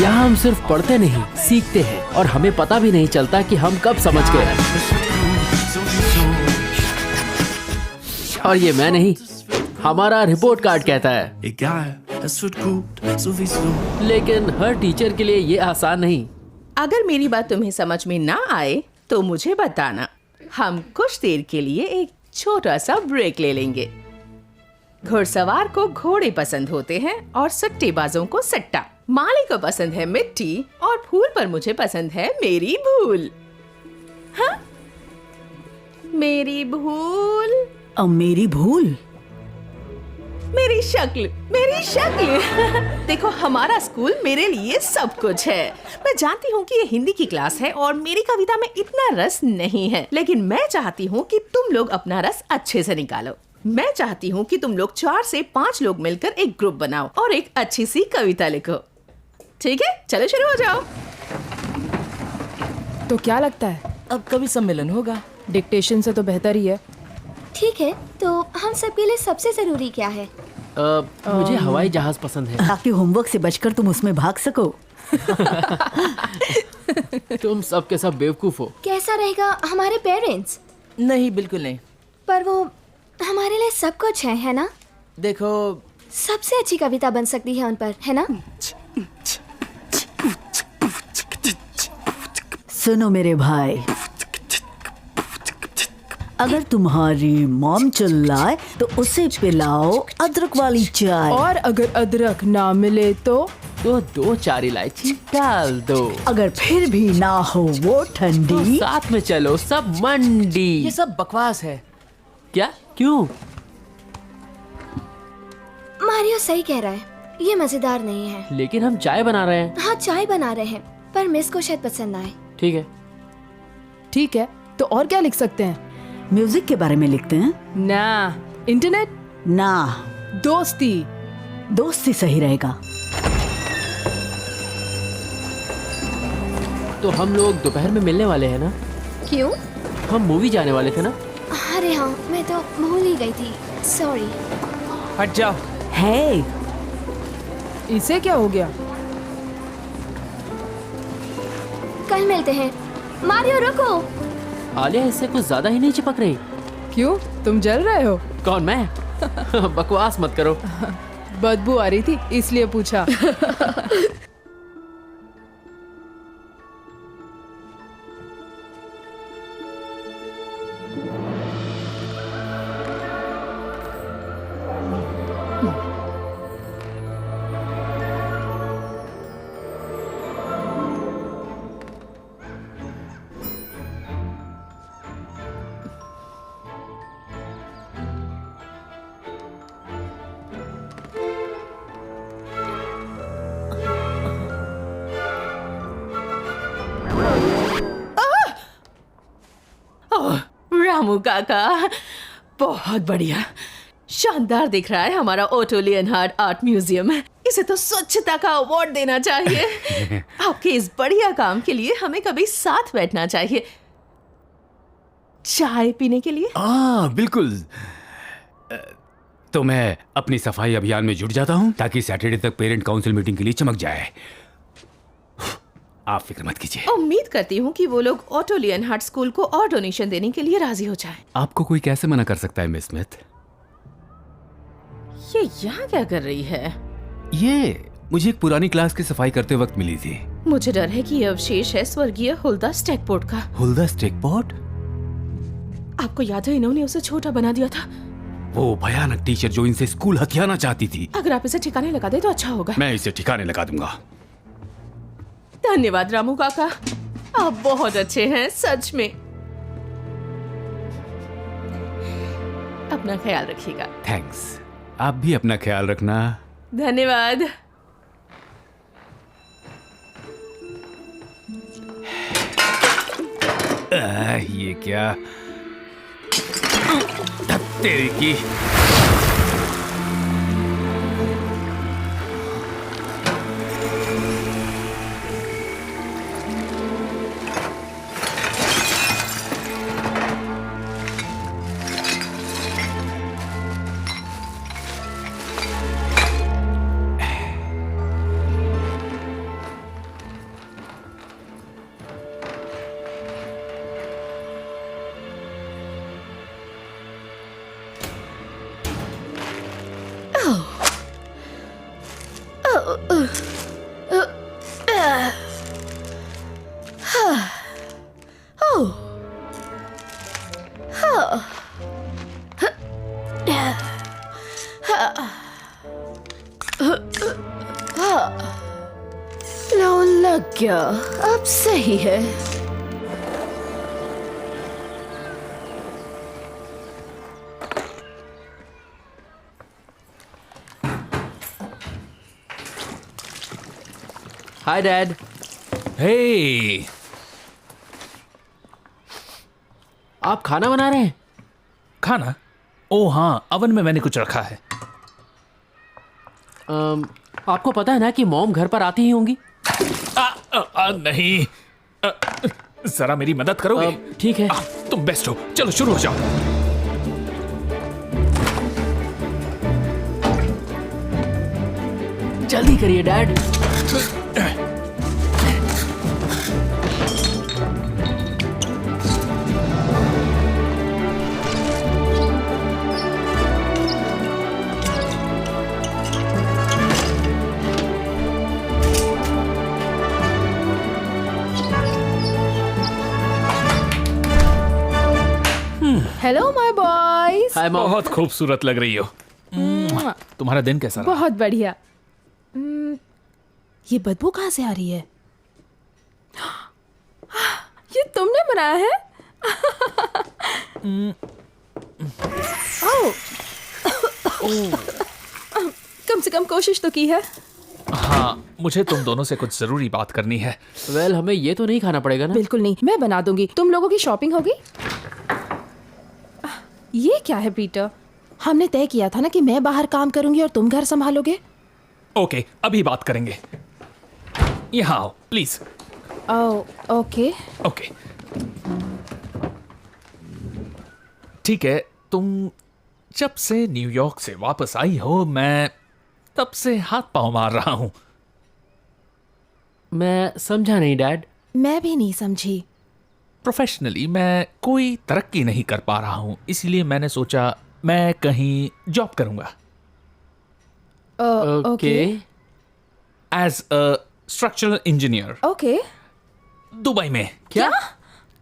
यहाँ हम सिर्फ पढ़ते नहीं, सीखते हैं और हमें पता भी नहीं चलता कि हम कब समझ गए। और ये मैं नहीं, हमारा रिपोर्ट कार्ड कहता है। लेकिन हर टीचर के लिए ये आसान नहीं। अगर मेरी बात तुम्हें समझ में ना आए तो मुझे बताना। हम कुछ देर के लिए एक छोटा सा ब्रेक ले लेंगे। घुड़सवार को घोड़े पसंद होते हैं और सट्टेबाजों को सट्टा। माली को पसंद है मिट्टी और फूल पर मुझे पसंद है मेरी भूल। हाँ? मेरी भूल। अब मेरी भूल? मेरी शक्ल, मेरी शक्ल। देखो, हमारा स्कूल मेरे लिए सब कुछ है। मैं जानती हूँ कि ये हिंदी की क्लास है और मेरी कविता में इतना रस नहीं है, लेकिन मैं चाहती हूँ कि तुम लोग अपना रस अच्छे से निकालो। मैं चाहती हूँ कि तुम लोग 4 से 5 लोग मिलकर एक ग्रुप बनाओ और एक अच्छी सी कविता लिखो। ठीक है, चलो शुरू हो जाओ। तो क्या लगता है अब कभी सम्मेलन होगा? डिक्टेशन से तो बेहतर ही है। ठीक है, तो हम सबके लिए सबसे जरूरी क्या है? मुझे हवाई जहाज पसंद है। ताकि होमवर्क से बचकर तुम उसमें भाग सको। तुम सब के सब बेवकूफ हो। कैसा रहेगा हमारे पेरेंट्स? नहीं, बिल्कुल नहीं। पर वो हमारे लिए सब कुछ है ना? देखो, सबसे अच्छी कविता बन सकती है उन पर, है ना? सुनो मेरे भाई, अगर तुम्हारी मॉम चिल्लाए तो उसे पिलाओ अदरक वाली चाय। और अगर अदरक ना मिले तो 2-4 इलायची डाल दो। अगर फिर भी ना हो वो ठंडी, साथ में चलो सब मंडी। ये सब बकवास है। क्या? क्यों? मारियो सही कह रहा है, ये मजेदार नहीं है। लेकिन हम चाय बना रहे हैं। हाँ, चाय बना रहे हैं, पर मिस को शायद पसंद ना आए। ठीक है। ठीक है, तो और क्या लिख सकते हैं? म्यूजिक के बारे में लिखते हैं ना। इंटरनेट? ना। दोस्ती? दोस्ती सही रहेगा। तो हम लोग दोपहर में मिलने वाले हैं ना? क्यों? हम मूवी जाने वाले थे ना? अरे हाँ, मैं तो भूल ही गई थी, सॉरी। हट जाओ। है, इसे क्या हो गया? कल मिलते हैं। मारियो रुको। आलिया इससे कुछ ज्यादा ही नहीं चिपक रही। क्यों, तुम जल रहे हो? कौन, मैं? बकवास मत करो। बदबू आ रही थी इसलिए पूछा। रामू काका, बहुत बढ़िया, शानदार दिख रहा है हमारा ओटो लियनहार्ड आर्ट म्यूजियम। इसे तो स्वच्छता का अवार्ड देना चाहिए। आपके इस बढ़िया काम के लिए हमें कभी साथ बैठना चाहिए, चाय पीने के लिए। बिल्कुल। तो मैं अपनी सफाई अभियान में जुट जाता हूँ ताकि सैटरडे तक पेरेंट काउंसिल मीटिंग के लिए चमक जाए। आप फिक्र मत कीजिए। उम्मीद करती हूँ कि वो लोग ओटो लियनहार्ड स्कूल को और डोनेशन देने के लिए राजी हो जाएं। आपको कोई कैसे मना कर सकता है मिस स्मिथ? ये यहाँ क्या कर रही है? ये मुझे एक पुरानी क्लास की सफाई करते वक्त मिली थी। मुझे डर है कि ये अवशेष है स्वर्गीय हुल्दा स्टेकपोर्ट का। हुल्दा स्टेकपोर्ट? आपको याद है इन्होंने उसे छोटा बना दिया था? वो भयानक टीचर जो इनसे स्कूल हथियाना चाहती थी। अगर आप इसे ठिकाने लगा दे तो अच्छा होगा। मैं इसे ठिकाने लगा दूंगा। धन्यवाद रामू काका, आप बहुत अच्छे हैं सच में। अपना ख्याल रखिएगा। थैंक्स। आप भी अपना ख्याल रखना। धन्यवाद। ये क्या? तेरी की। लग गया, अब सही है। Hi dad. हे, आप खाना बना रहे हैं? खाना? ओ हाँ, अवन में मैंने कुछ रखा है। आपको पता है ना कि मॉम घर पर आती ही होंगी। नहीं, जरा मेरी मदद करोगे? ठीक है। तुम बेस्ट हो, चलो शुरू हो जाओ। जल्दी करिए dad. Hello my boys. Hi mom. बहुत खूबसूरत लग रही हो। तुम्हारा दिन कैसा रहा? बहुत बढ़िया। ये बदबू कहाँ से आ रही है? ये तुमने बनाया है? कम से कम कोशिश तो की है। हाँ, मुझे तुम दोनों से कुछ जरूरी बात करनी है। वेल, हमें ये तो नहीं खाना पड़ेगा ना? बिल्कुल नहीं, मैं बना दूंगी। तुम लोगों की शॉपिंग होगी? ये क्या है पीटर? हमने तय किया था ना कि मैं बाहर काम करूंगी और तुम घर संभालोगे। ओके, अभी बात करेंगे। यहाँ आओ प्लीज। ओके। ओके, ठीक है। तुम जब से न्यूयॉर्क से वापस आई हो, मैं तब से हाथ पांव मार रहा हूं। मैं समझा नहीं डैड। मैं भी नहीं समझी। प्रोफेशनली मैं कोई तरक्की नहीं कर पा रहा हूं, इसलिए मैंने सोचा मैं कहीं जॉब करूंगा। Okay. As a structural engineer. Okay. Dubai में। क्या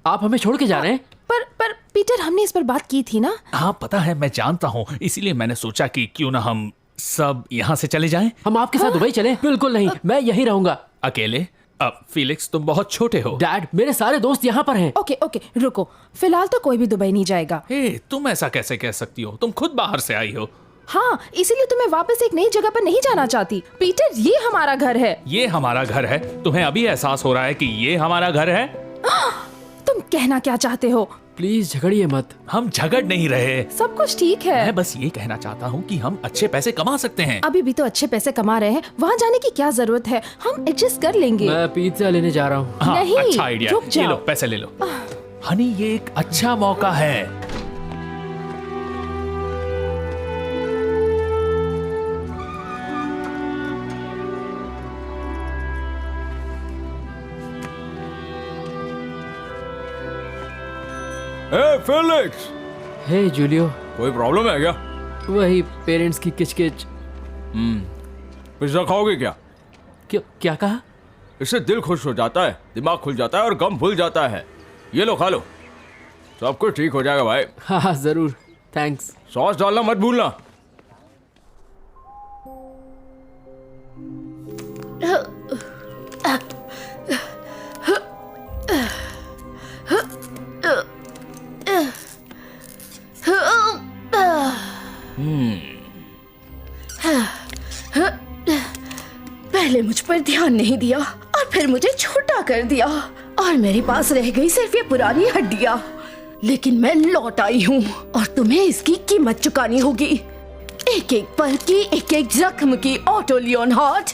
आप हमें छोड़ के जा रहे हैं? पर पीटर, हमने इस पर बात की थी ना। हाँ पता है, मैं जानता हूं, इसीलिए मैंने सोचा कि क्यों ना हम सब यहाँ से चले जाएं। हम आपके साथ दुबई चले? बिल्कुल नहीं, मैं यहीं रहूंगा। अकेले? अब फिलिक्स, तुम बहुत छोटे हो। डैड, मेरे सारे दोस्त यहाँ पर हैं। ओके ओके, रुको। फिलहाल तो कोई भी दुबई नहीं जाएगा। हे, तुम ऐसा कैसे कह सकती हो? तुम खुद बाहर से आई हो। हाँ, इसीलिए तुम्हें वापस एक नई जगह पर नहीं जाना चाहती। पीटर, ये हमारा घर है। ये हमारा घर है? तुम्हें अभी एहसास हो रहा है कि ये हमारा घर है? तुम कहना क्या चाहते हो? प्लीज झगड़िए मत। हम झगड़ नहीं रहे। सब कुछ ठीक है। मैं बस ये कहना चाहता हूँ कि हम अच्छे पैसे कमा सकते हैं। अभी भी तो अच्छे पैसे कमा रहे हैं, वहाँ जाने की क्या जरूरत है? हम एडजस्ट कर लेंगे। मैं पिज्जा लेने जा रहा हूँ। हाँ, नहीं, अच्छा आइडिया। रुक ये जाओ। लो, पैसे ले लो। हनी, ये एक अच्छा मौका है। फेलिक्स, हे जूलियो। कोई प्रॉब्लम है क्या? वही पेरेंट्स की किचकिच। पिज्जा खाओगे क्या? क्या कहा? इससे दिल खुश हो जाता है, दिमाग खुल जाता है और गम भूल जाता है। ये लो, खा लो, सब कुछ ठीक हो जाएगा भाई। हाँ जरूर, थैंक्स। सॉस डालना मत भूलना। पहले मुझ पर ध्यान नहीं दिया और फिर मुझे छोटा कर दिया और मेरे पास रह गई सिर्फ ये पुरानी हड्डियां। लेकिन मैं लौट आई हूँ और तुम्हें इसकी कीमत चुकानी होगी। एक एक पल की, एक एक जख्म की। Otto Leon Hart.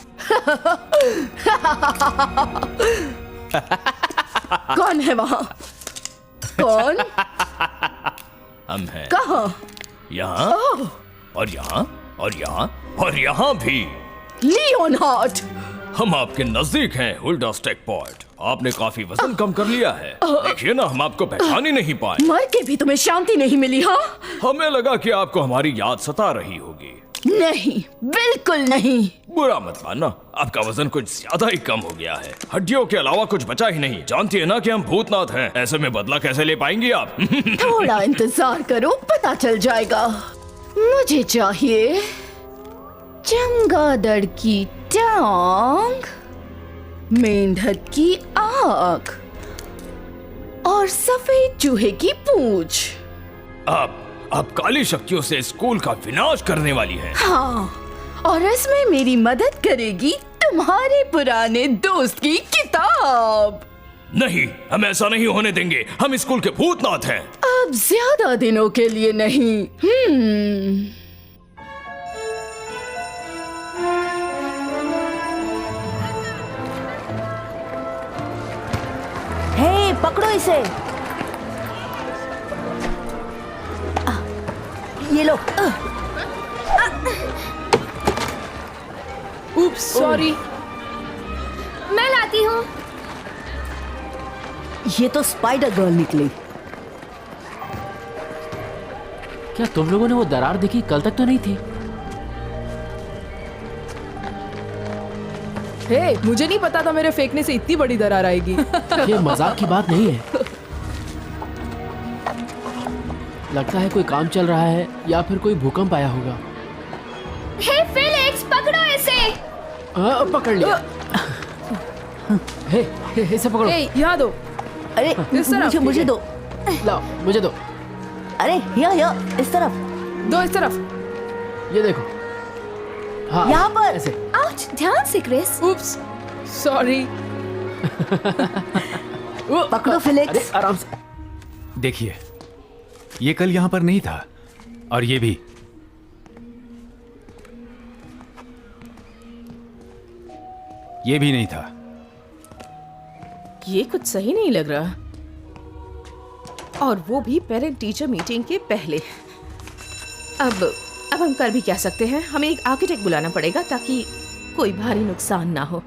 कौन है वहाँ? कौन? हम हैं कहाँ? यहाँ और यहाँ और यहाँ और यहाँ भी। Leon Hart. हम आपके नजदीक हैं, हुल्डा स्टेक पॉइंट। आपने काफी वजन कम कर लिया है। देखिए ना, हम आपको पहचान ही नहीं पाए। मर के भी तुम्हें शांति नहीं मिली? हाँ, हमें लगा कि आपको हमारी याद सता रही होगी। नहीं, बिल्कुल नहीं। बुरा मत मानना, आपका वजन कुछ ज्यादा ही कम हो गया है। हड्डियों के अलावा कुछ बचा ही नहीं। जानती है ना कि हम भूतनाथ हैं, ऐसे में बदला कैसे ले पाएंगी आप? थोड़ा इंतजार करो, पता चल जाएगा। मुझे चाहिए चमगादड़ की टांग मेंढक की आँख और सफेद चूहे की पूंछ। अब काली शक्तियों से स्कूल का विनाश करने वाली है। हाँ, और इसमें मेरी मदद करेगी तुम्हारे पुराने दोस्त की किताब। नहीं, हम ऐसा नहीं होने देंगे। हम स्कूल के भूतनाथ हैं। अब ज्यादा दिनों के लिए नहीं। हे, पकड़ो इसे। ये लो। उप्स, सॉरी। मैं लाती हूँ। ये तो स्पाइडर गर्ल निकली। क्या तुम लोगों ने वो दरार देखी? कल तक तो नहीं थी। हे, मुझे नहीं पता था मेरे फेंकने से इतनी बड़ी दरार आएगी। ये मजाक की बात नहीं है। लगता है कोई काम चल रहा है या फिर कोई भूकंप आया होगा। हे फेलिक्स, पकड़ो इसे। पकड़ लिया। हे, इसे पकड़ो। हे, यहाँ दो। अरे इस तरफ, मुझे ठीक मुझे है। दो। लाओ, मुझे दो। अरे यहाँ इस तरफ। दो इस तरफ। ये देखो। हाँ, यहाँ पर। ऐसे। आउच, ध्यान से क्रिस। उप्स, सॉरी। पकड़ो अरे फिलिक्स। आराम से। देखिए, ये कल यहाँ पर नहीं था, और ये भी। ये भी नहीं था। ये कुछ सही नहीं लग रहा, और वो भी पेरेंट टीचर मीटिंग के पहले। अब हम कर भी क्या सकते हैं? हमें एक आर्किटेक्ट बुलाना पड़ेगा ताकि कोई भारी नुकसान ना हो।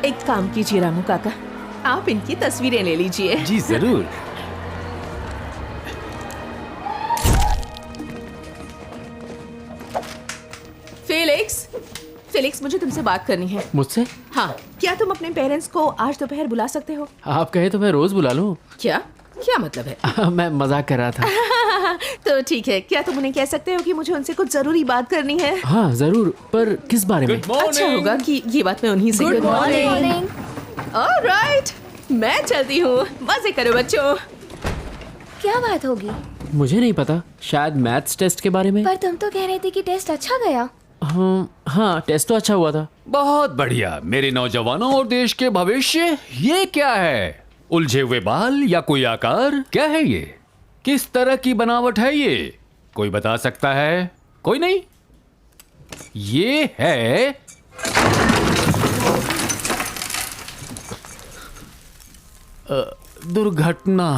एक काम कीजिए रामू काका, आप इनकी तस्वीरें ले लीजिए। जी जरूर। फेलिक्स, मुझे तुमसे बात करनी है। मुझसे? हाँ, क्या तुम अपने पेरेंट्स को आज दोपहर बुला सकते हो? आप कहे तो मैं रोज बुला लूं। क्या मतलब है? मैं मजाक कर रहा था। तो ठीक है, क्या तुम उन्हें कह सकते हो कि मुझे उनसे कुछ जरूरी बात करनी है? हाँ जरूर, पर किस बारे में? अच्छा होगा कि ये बात मैं उन्हीं से Good मॉर्निंग। ऑलराइट, मैं चलती हूँ। मजे करो बच्चों। क्या बात होगी? मुझे नहीं पता, शायद मैथ्स टेस्ट के बारे में। पर तुम तो कह रही थी कि टेस्ट अच्छा गया। हाँ, टेस्ट तो अच्छा हुआ था। बहुत बढ़िया मेरे नौजवानों और देश के भविष्य। ये क्या है? उलझे हुए बाल या कोई आकार? क्या है ये? किस तरह की बनावट है ये? कोई बता सकता है? कोई नहीं? ये है दुर्घटना।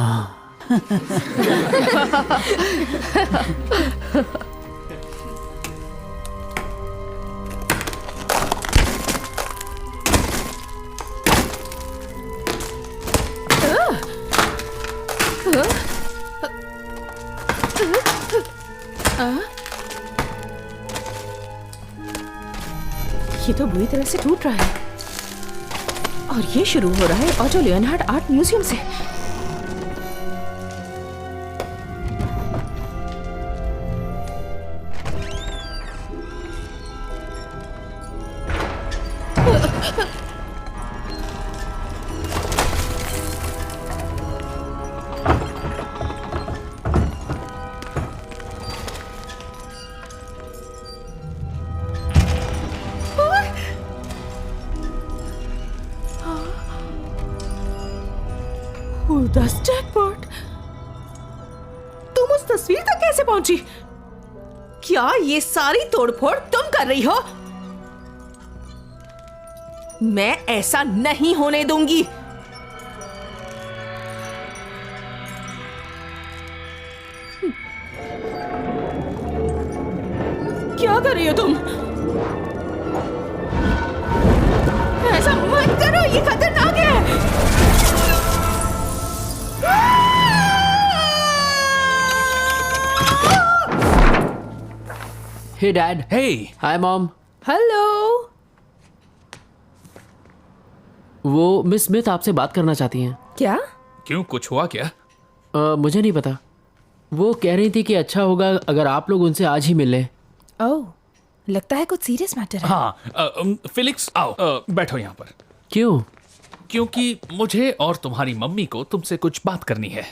ये तो बुरी तरह से टूट रहा है, और ये शुरू हो रहा है ऑटो लियोनार्ड आर्ट म्यूजियम से। जैकपॉट, तुम उस तस्वीर तक कैसे पहुंची? क्या ये सारी तोड़फोड़ तुम कर रही हो? मैं ऐसा नहीं होने दूंगी। क्या कर रही हो तुम? ऐसा मत करो, ये खतरनाक है। हे डैड। हे हाय मॉम। हेलो। वो मिस स्मिथ आपसे बात करना चाहती हैं। क्या? क्यों, कुछ हुआ क्या? मुझे नहीं पता। वो कह रही थी कि अच्छा होगा अगर आप लोग उनसे आज ही मिल लें। ओह, लगता है कुछ सीरियस मैटर है। हाँ फिलिक्स आओ, बैठो यहाँ पर। क्यों? क्योंकि मुझे और तुम्हारी मम्मी को तुमसे कुछ बात करनी है।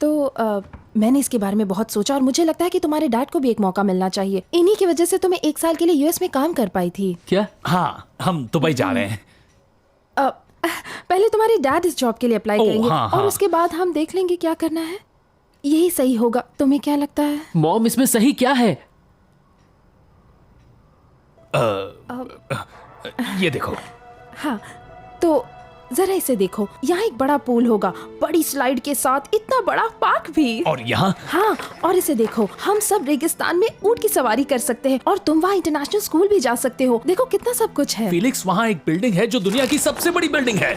तो मैंने इसके बारे में बहुत सोचा और मुझे लगता है कि तुम्हारे डैड को भी एक मौका मिलना चाहिए। इन्हीं की वजह से तुम्हें 1 साल के लिए यूएस में काम कर पाई थी। क्या? हाँ, हम दुबई जा रहे हैं। पहले तुम्हारे डैड इस जॉब के लिए अप्लाई करेंगे और उसके बाद हम देख लेंगे क्या करना है। यही सही होगा, तुम्हें क्या लगता है? मॉम, इसमें सही क्या है? ये देखो। हाँ, तो जरा इसे देखो। यहाँ एक बड़ा पूल होगा, बड़ी स्लाइड के साथ, इतना बड़ा पार्क भी। और यहाँ? हाँ, और इसे देखो, हम सब रेगिस्तान में ऊंट की सवारी कर सकते हैं और तुम वहाँ इंटरनेशनल स्कूल भी जा सकते हो। देखो कितना सब कुछ है। फिलिक्स, वहाँ एक बिल्डिंग है जो दुनिया की सबसे बड़ी बिल्डिंग है।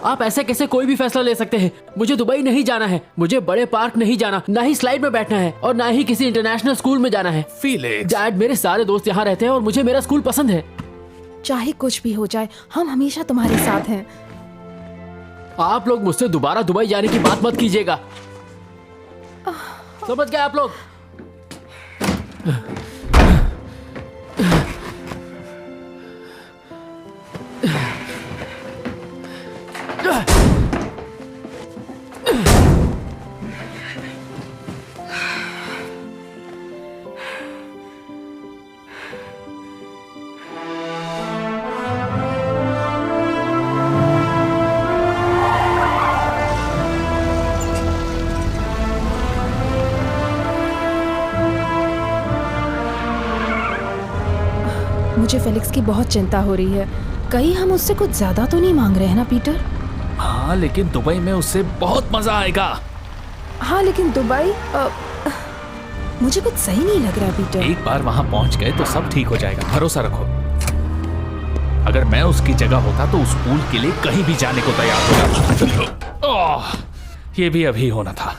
आप ऐसे कैसे कोई भी फैसला ले सकते हैं? मुझे दुबई नहीं जाना है, मुझे बड़े पार्क नहीं जाना, ना ही स्लाइड में बैठना है और ना ही किसी इंटरनेशनल स्कूल में जाना है। फिलिक्स, डैड, मेरे सारे दोस्त यहाँ रहते हैं और मुझे मेरा स्कूल पसंद है। चाहे कुछ भी हो जाए, हम हमेशा तुम्हारे साथ हैं। आप लोग मुझसे दोबारा दुबई जाने की बात मत कीजिएगा, समझ गए आप लोग? मुझे फेलिक्स की बहुत चिंता हो रही है। कहीं हम उससे कुछ ज्यादा तो नहीं मांग रहे हैं ना पीटर? हाँ, लेकिन दुबई में उससे बहुत मजा आएगा। हाँ, लेकिन दुबई मुझे कुछ सही नहीं लग रहा पीटर। एक बार वहाँ पहुँच गए तो सब ठीक हो जाएगा, भरोसा रखो। अगर मैं उसकी जगह होता तो उस पूल के लिए कहीं भी जाने को तैयार होता। ये भी अभी होना था।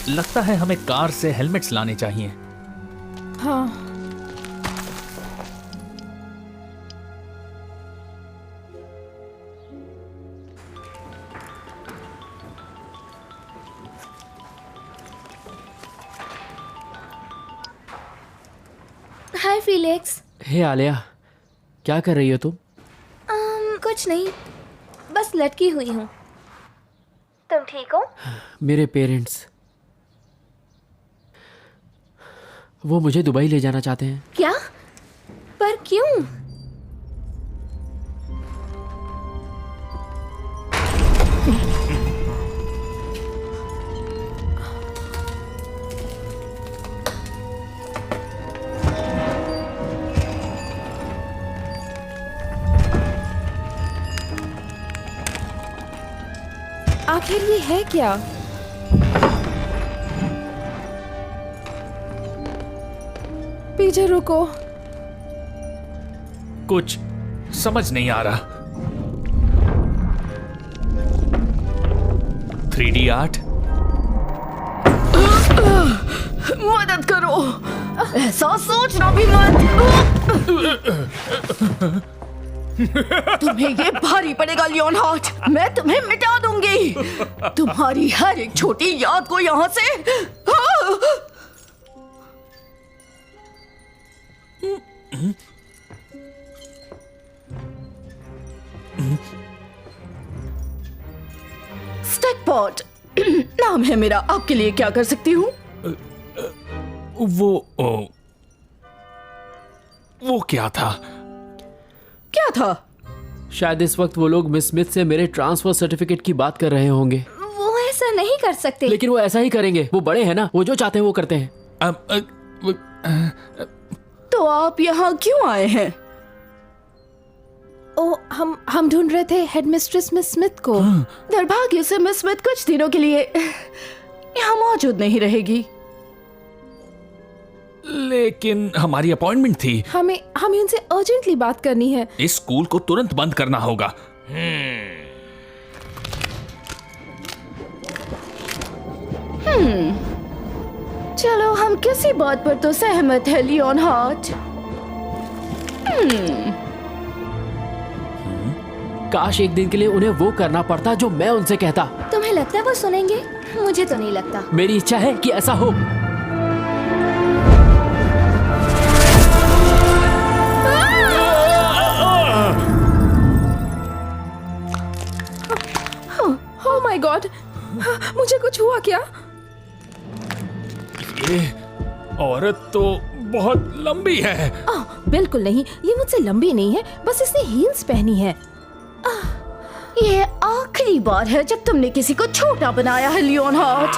लगता है हमें कार से हेलमेट्स लाने चाहिए। हाँ, हाय फिलिक्स। हे आलिया, क्या कर रही हो तुम? कुछ नहीं, बस लटकी हुई हूँ। तुम ठीक हो? मेरे पेरेंट्स, वो मुझे दुबई ले जाना चाहते हैं। क्या? पर क्यों? आखिर ये है क्या? पीछे रुको। कुछ समझ नहीं आ रहा। 3D art? मदद करो, ऐसा सोचना भी मत। तुम्हें ये भारी पड़ेगा लियोनार्ड, मैं तुम्हें मिटा दूंगी, तुम्हारी हर एक छोटी याद को यहाँ से। स्टेकपॉट नाम है मेरा, आपके लिए क्या कर सकती हूँ? वो क्या था? क्या था? शायद इस वक्त वो लोग मिस स्मिथ से मेरे ट्रांसफर सर्टिफिकेट की बात कर रहे होंगे। वो ऐसा नहीं कर सकते। लेकिन वो ऐसा ही करेंगे, वो बड़े हैं ना, वो जो चाहते हैं वो करते हैं। तो आप यहाँ क्यों आए हैं? ओ, हम ढूंढ रहे थे हेडमिस्ट्रेस मिस स्मिथ को। दुर्भाग्य से मिस स्मिथ कुछ दिनों के लिए यहाँ मौजूद नहीं रहेगी। लेकिन हमारी अपॉइंटमेंट थी। हमें उनसे अर्जेंटली बात करनी है। इस स्कूल को तुरंत बंद करना होगा। चलो हम किसी बात पर तो सहमत है लियोन हार्ट। काश एक दिन के लिए उन्हें वो करना पड़ता जो मैं उनसे कहता। तुम्हें लगता है वो सुनेंगे? मुझे तो नहीं लगता। मेरी इच्छा है कि ऐसा हो। ओह माय गॉड, मुझे कुछ हुआ क्या? ये औरत तो बहुत लंबी है। बिल्कुल नहीं, ये मुझसे लंबी नहीं है, बस इसने हील्स पहनी है। ये आखिरी बार है जब तुमने किसी को छोटा बनाया है लियोन हार्ट।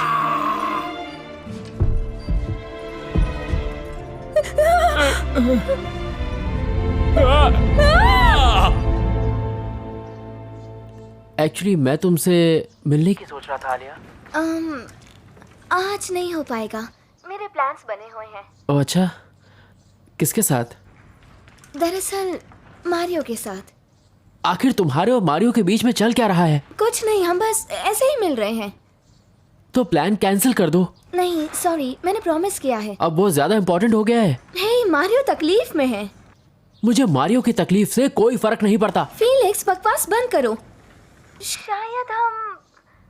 एक्चुअली मैं तुमसे मिलने की सोच रहा था आलिया। आज नहीं हो पाएगा, मेरे प्लान्स बने हुए हैं। ओह अच्छा, किसके साथ? दरअसल मारियो के साथ। आखिर तुम्हारे और मारियो के बीच में चल क्या रहा है? कुछ नहीं, हम बस ऐसे ही मिल रहे हैं। तो प्लान कैंसिल कर दो। नहीं सॉरी, मैंने प्रॉमिस किया है। अब वो ज्यादा इम्पोर्टेंट हो गया है। हे, मारियो तकलीफ में है। मुझे मारियो की तकलीफ से कोई फर्क नहीं पड़ता। फीलिक्स, बकवास बंद करो। शायद हम...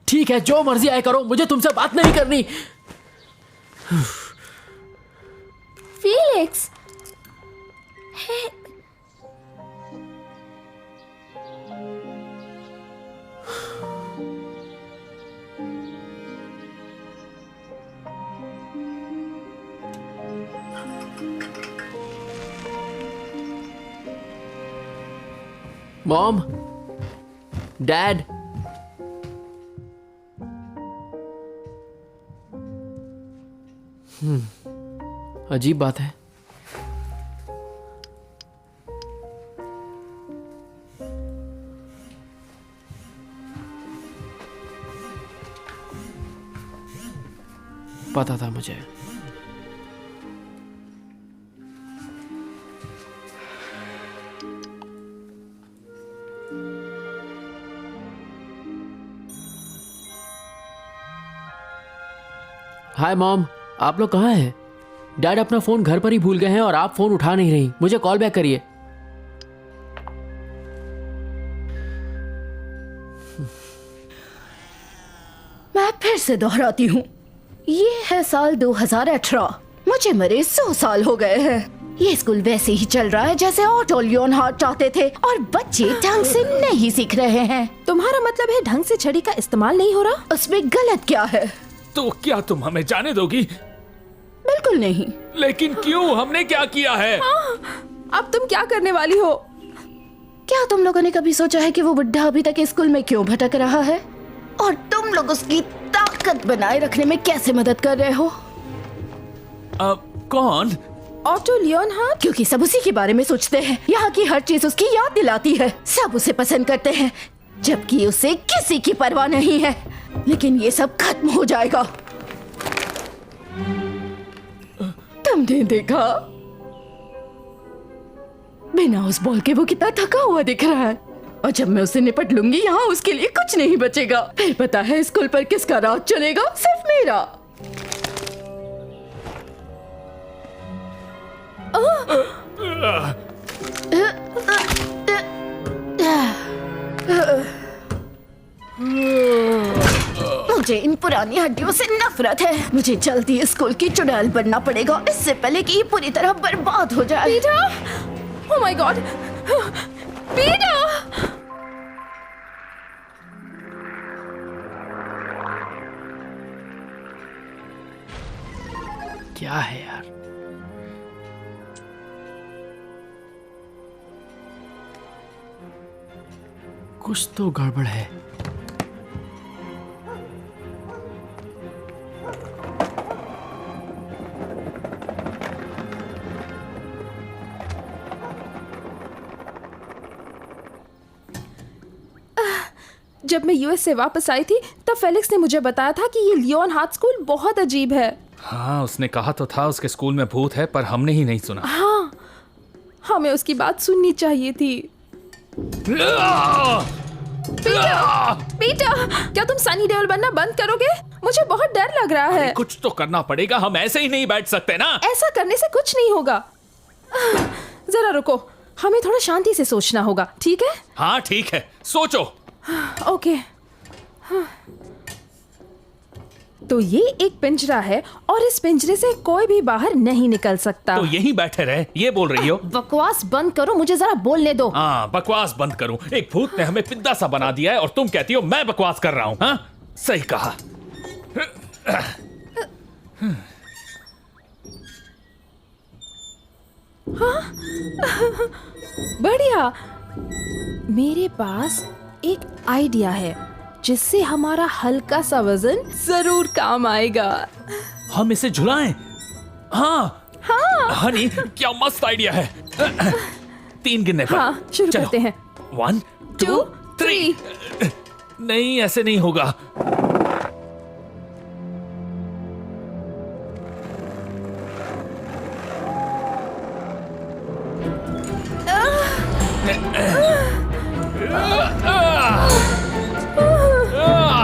ठीक है, जो मर्जी आए करो, मुझे तुमसे बात नहीं करनी। फीलिक्स, हे, मॉम, डैड, अजीब बात है। पता था मुझे। हाय मॉम, आप लोग कहाँ हैं? डैड अपना फोन घर पर ही भूल गए हैं और आप फोन उठा नहीं रही। मुझे कॉल बैक करिए। मैं फिर से दोहराती हूँ, ये है साल 2018। मुझे मरे 100 साल हो गए हैं। ये स्कूल वैसे ही चल रहा है जैसे ऑटो लियोन हार्ट चाहते थे, और बच्चे ढंग से नहीं सीख रहे हैं। तुम्हारा मतलब है ढंग से छड़ी का इस्तेमाल नहीं हो रहा? उसमें गलत क्या है? तो क्या तुम हमें जाने दोगी? बिल्कुल नहीं। लेकिन क्यों? हमने क्या किया है? अब तुम क्या करने वाली हो? क्या तुम लोगों ने कभी सोचा है कि वो बुढ़ा अभी तक स्कूल में क्यों भटक रहा है, और तुम लोग उसकी ताकत बनाए रखने में कैसे मदद कर रहे हो? कौन? Otto Leon Hart. क्योंकि सब उसी के बारे में सोचते हैं। यहाँ की हर चीज उसकी याद दिलाती है। सब उसे पसंद करते हैं, जबकि उसे किसी की परवाह नहीं है। लेकिन ये सब खत्म हो जाएगा। तुमने देखा, बिना उस बॉल के वो कितना थका हुआ दिख रहा है, और जब मैं उससे निपट लूंगी यहाँ उसके लिए कुछ नहीं बचेगा। फिर पता है स्कूल पर किसका राज चलेगा? सिर्फ मेरा। मुझे इन पुरानी हड्डियों से नफरत है। मुझे जल्दी स्कूल की चुड़ैल बनना पड़ेगा, इससे पहले कि ये पूरी तरह बर्बाद हो जाए। Peter! Oh my God! Peter! क्या है यार? कुछ तो गड़बड़ है। जब मैं यूएस से वापस आई थी तब फेलिक्स ने मुझे बताया था कि ये लियोन हार्ट स्कूल बहुत अजीब है। हाँ, उसने कहा तो था उसके स्कूल में भूत है, पर हमने ही नहीं सुना। हाँ, हमें उसकी बात सुननी चाहिए थी। पीटर, क्या तुम सनी देओल बनना बंद करोगे? मुझे बहुत डर लग रहा है। कुछ तो करना पड़ेगा, हम ऐसे ही नहीं बैठ सकते ना। ऐसा करने से कुछ नहीं होगा। जरा रुको, हमें थोड़ा शांति से सोचना होगा, ठीक है? हाँ ठीक है, सोचो। ओके। तो ये एक पिंजरा है और इस पिंजरे से कोई भी बाहर नहीं निकल सकता। तो यहीं बैठे रहे, ये बोल रही हो? बकवास बंद करो, मुझे जरा बोलने दो। हाँ, बकवास बंद करूं। एक भूत ने हमें पिद्दा सा बना दिया है और तुम कहती हो मैं बकवास कर रहा हूं। हाँ, सही कहा। बढ़िया। मेरे पास एक आइडिया है जिससे हमारा हल्का सा वजन जरूर काम आएगा। हम इसे झुलाएं? हाँ हाँ हनी, क्या मस्त आइडिया है। 3 गिनने पर। हाँ, शुरू चलो। करते हैं। 1 2 3। नहीं, ऐसे नहीं होगा।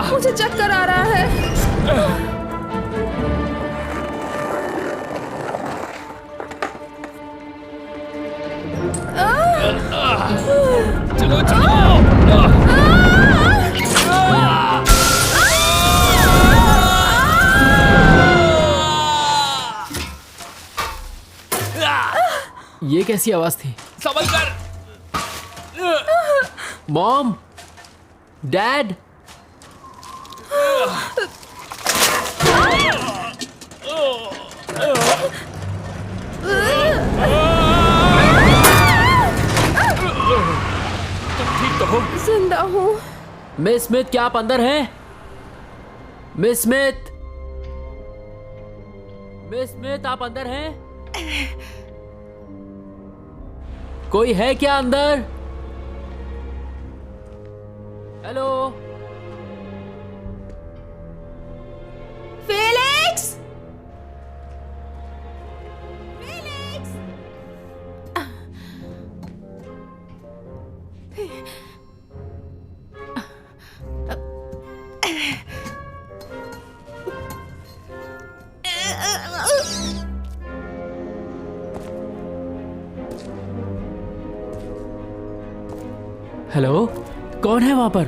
मुझे चक्कर आ रहा है। चलो चलो। ये कैसी आवाज थी? संभल कर। मॉम, डैड, ठीक तो हो? जिंदा हूँ। मिस स्मिथ, क्या आप अंदर हैं? मिस स्मिथ, मिस स्मिथ, आप अंदर हैं? कोई है क्या अंदर? हेलो? फेलिक्स! फेलिक्स! हेलो, कौन है वहां पर?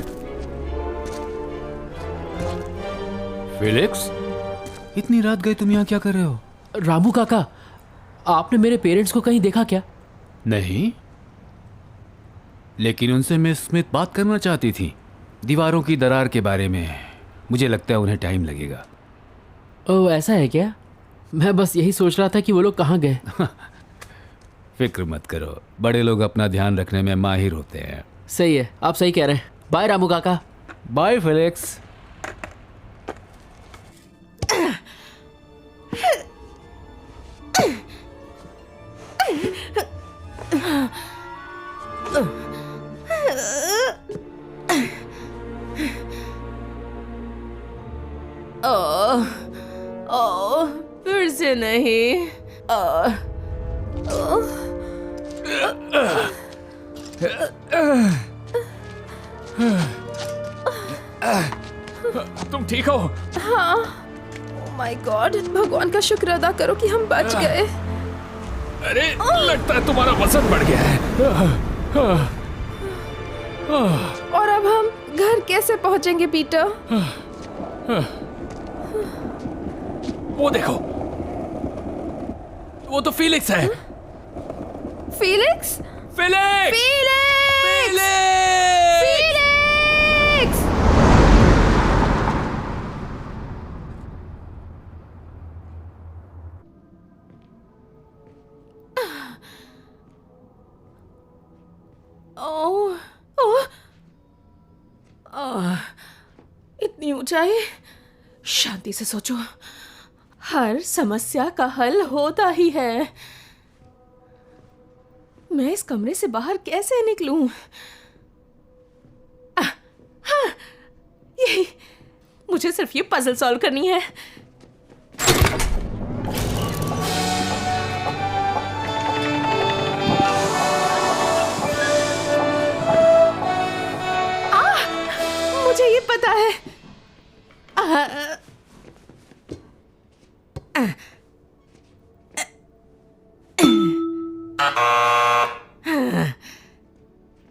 फेलिक्स, इतनी रात गए तुम यहाँ क्या कर रहे हो? रामू काका, आपने मेरे पेरेंट्स को कहीं देखा क्या? नहीं, लेकिन उनसे मिस स्मिथ बात करना चाहती थी दीवारों की दरार के बारे में। मुझे लगता है उन्हें टाइम लगेगा। ओह, ऐसा है क्या? मैं बस यही सोच रहा था कि वो लोग कहाँ गए। फिक्र मत करो, बड़े लोग अपना ध्यान रखने में माहिर होते हैं। सही है, आप सही कह रहे हैं। Bye Ramu Kaka. Bye Felix. फिर से नहीं। तुम ठीक हो? हाँ। माय गॉड, भगवान का शुक्र अदा करो कि हम बच गए। अरे, लगता है तुम्हारा वजन बढ़ गया है। और अब हम घर कैसे पहुंचेंगे पीटर? वो देखो, वो तो फेलिक्स है। फेलिक्स? फेलिक्स! फेलिक्स! फेलिक्स! इतनी ऊंचाई। शांति से सोचो, हर समस्या का हल होता ही है। मैं इस कमरे से बाहर कैसे निकलूं? हाँ, यही, मुझे सिर्फ ये पजल सॉल्व करनी है। मुझे ये पता है।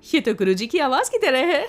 ये तो गुरुजी की आवाज की तरह है।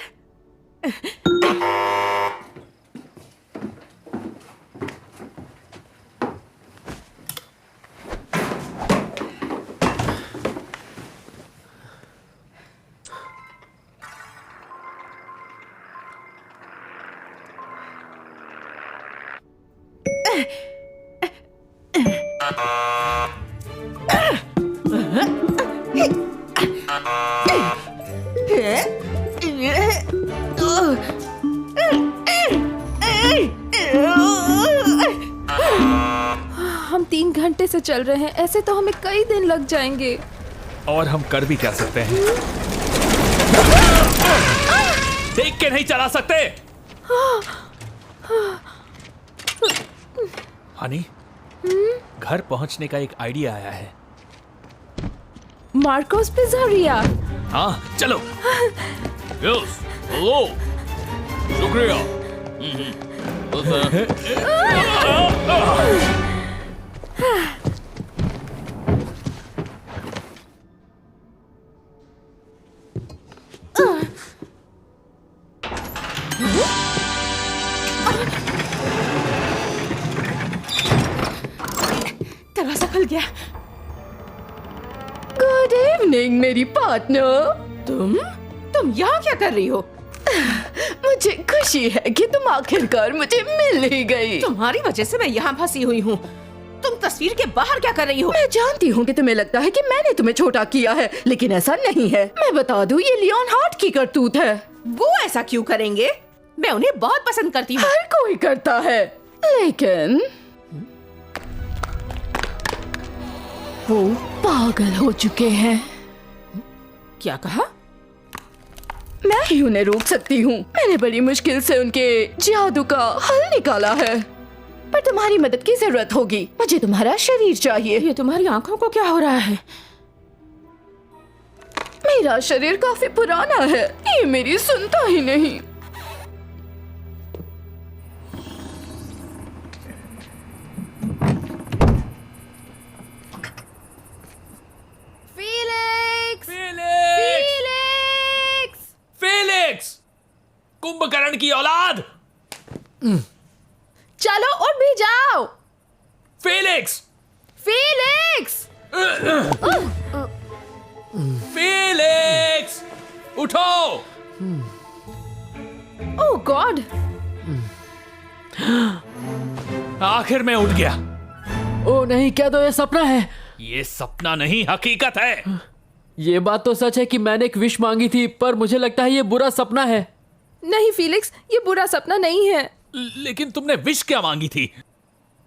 हम 3 घंटे से चल रहे हैं, ऐसे तो हमें कई दिन लग जाएंगे। और हम कर भी क्या सकते हैं? देख के नहीं चला सकते। हनी, घर पहुंचने का एक आइडिया आया है। मार्कोस पिज़्ज़ारिया। हाँ, चलो। यस, हेलो, शुक्रिया। दरवाजा खुल गया। गुड इवनिंग मेरी पार्टनर। तुम यहाँ क्या कर रही हो? मुझे खुशी है कि तुम आखिरकार मुझे मिल ही गई। तुम्हारी वजह से मैं यहाँ फंसी हुई हूँ। तुम तस्वीर के बाहर क्या कर रही हो? मैं जानती हूँ कि तुम्हें लगता है कि मैंने तुम्हें छोटा किया है, लेकिन ऐसा नहीं है। मैं बता दूँ, ये लियोन हार्ट की करतूत है। वो ऐसा क्यों करेंगे? मैं उन्हें बहुत पसंद करती हूँ। हर कोई करता है, लेकिन वो पागल हो चुके हैं। क्या कहा? मैं ही उन्हें रोक सकती हूँ। मैंने बड़ी मुश्किल से उनके जादू का हल निकाला है, पर तुम्हारी मदद की जरूरत होगी। मुझे तुम्हारा शरीर चाहिए। ये तुम्हारी आंखों को क्या हो रहा है? मेरा शरीर काफी पुराना है, ये मेरी सुनता ही नहीं। फेलिक्स, कुंभकर्ण की औलाद। चलो और भी जाओ। फेलिक्स, फेलिक्स, उठो। ओह गॉड, आखिर में उठ गया। ओ नहीं, क्या तो ये सपना है? ये सपना नहीं, हकीकत है। ये बात तो सच है कि मैंने एक विश मांगी थी, पर मुझे लगता है ये बुरा सपना है। नहीं फीलिक्स, ये बुरा सपना नहीं है। लेकिन तुमने विश क्या मांगी थी?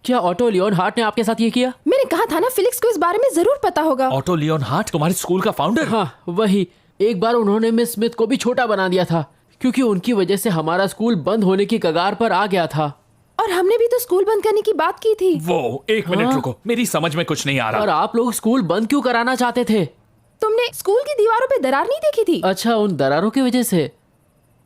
क्या ऑटो लियोन हार्ट ने आपके साथ ये किया? मैंने कहा था ना, फिलिक्स को इस बारे में जरूर पता होगा। ऑटो लियोन हार्ट तुम्हारे स्कूल का फाउंडर? हाँ वही। एक बार उन्होंने मिस स्मिथ को भी छोटा बना दिया था, क्योंकि उनकी वजह से हमारा स्कूल बंद होने की कगार पर आ गया था। और हमने भी तो स्कूल बंद करने की बात की थी। वो एक मिनट रुको, मेरी समझ में कुछ नहीं आ और रहा। आप लोग स्कूल बंद क्यों कराना चाहते थे? तुमने स्कूल की दीवारों पे दरार नहीं देखी थी? अच्छा, उन दरारों की वजह से।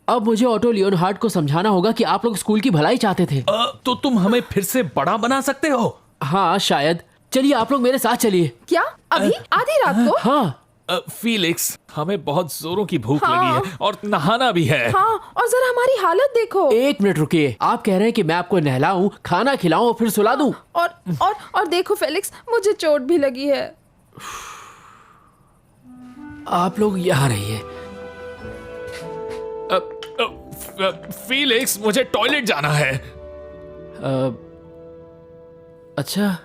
अब मुझे ऑटो लियोन हार्ट को समझाना होगा कि आप लोग स्कूल की भलाई चाहते थे। तो तुम हमें फिर से बड़ा बना सकते हो? हाँ शायद। चलिए आप लोग मेरे साथ चलिए। क्या अभी आधी रात को? हाँ फीलिक्स, हमें बहुत जोरों की भूख हाँ। लगी है और नहाना भी है। हाँ, और जरा हमारी हालत देखो। एक मिनट रुकिए। आप कह रहे हैं कि मैं आपको नहलाऊं, खाना खिलाऊं और फिर सुला दूं? और देखो फेलिक्स, मुझे चोट भी लगी है। आप लोग यहाँ रहिए। फीलिक्स, मुझे टॉयलेट जाना है। अच्छा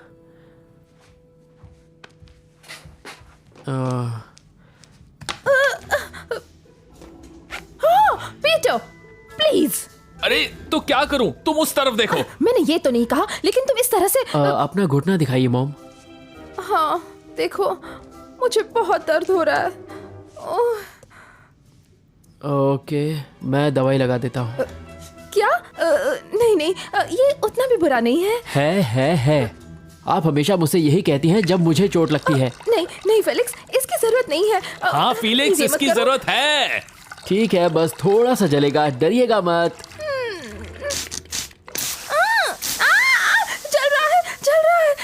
पीटर प्लीज। अरे तो क्या करूं? तुम उस तरफ देखो। मैंने ये तो नहीं कहा, लेकिन तुम इस तरह से अपना घुटना दिखाइए मॉम। हाँ देखो, मुझे बहुत दर्द हो रहा है। ओह। ओके, मैं दवाई लगा देता हूँ। क्या? नहीं नहीं, ये उतना भी बुरा नहीं है। है। आप हमेशा मुझसे यही कहती हैं जब मुझे चोट लगती है। नहीं नहीं फेलिक्स, इसकी जरूरत नहीं है। हाँ फीलिक्स, ये मत इसकी करो। जरूरत है। ठीक है, बस थोड़ा सा जलेगा, डरिएगा मत। चल रहा है।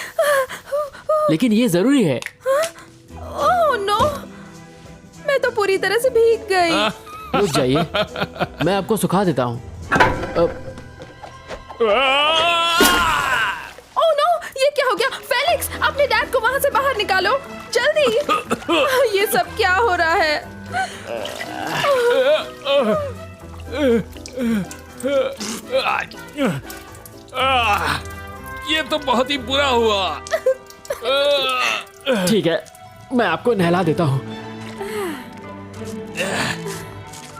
लेकिन ये जरूरी है। ओह नो, मैं तो पूरी तरह से भीग गई। रुक जाइए, मैं आपको सुखा देता हूँ। ओह नो, ये क्या हो गया? फेलिक्स, अपने डैड को वहां से बाहर निकालो, जल्दी। ये सब क्या हो रहा है? ये तो बहुत ही बुरा हुआ। ठीक है, मैं आपको नहला देता हूँ।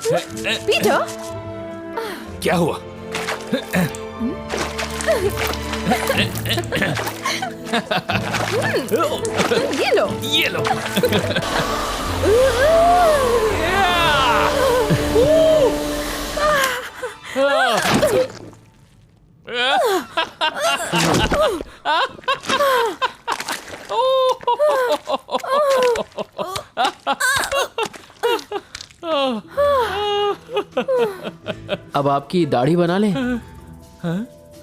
पीटर, क्या हुआ? ये लो। ये लो। अब आपकी दाढ़ी बना लें।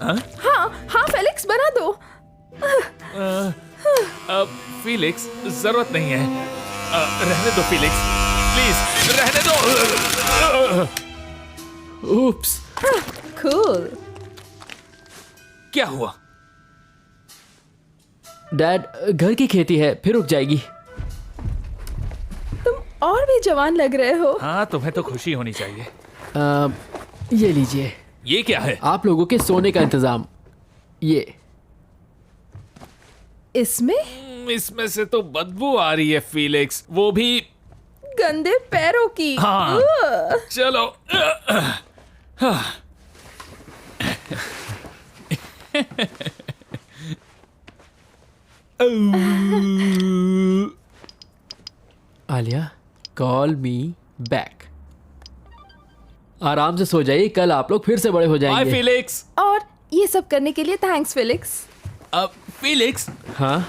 हाँ फेलिक्स, बना दो। फीलिक्स, जरूरत नहीं है। रहने दो फीलिक्स, प्लीज रहने दो। उप्स। कूल। क्या हुआ? डैड, घर की खेती है, फिर रुक जाएगी। तुम और भी जवान लग रहे हो। हाँ, तुम्हें तो खुशी होनी चाहिए। ये लीजिए। ये क्या है? आप लोगों के सोने का इंतजाम। ये इसमें से तो बदबू आ रही है फीलिक्स, वो भी गंदे पैरों की। हाँ। चलो। Alia, call me back. आराम से सो जाइए, कल आप लोग फिर से बड़े हो बाय जाएंगे। फीलिक्स। और ये सब करने के लिए थैंक्स फेलिक्स। फीलिक्स, हाँ,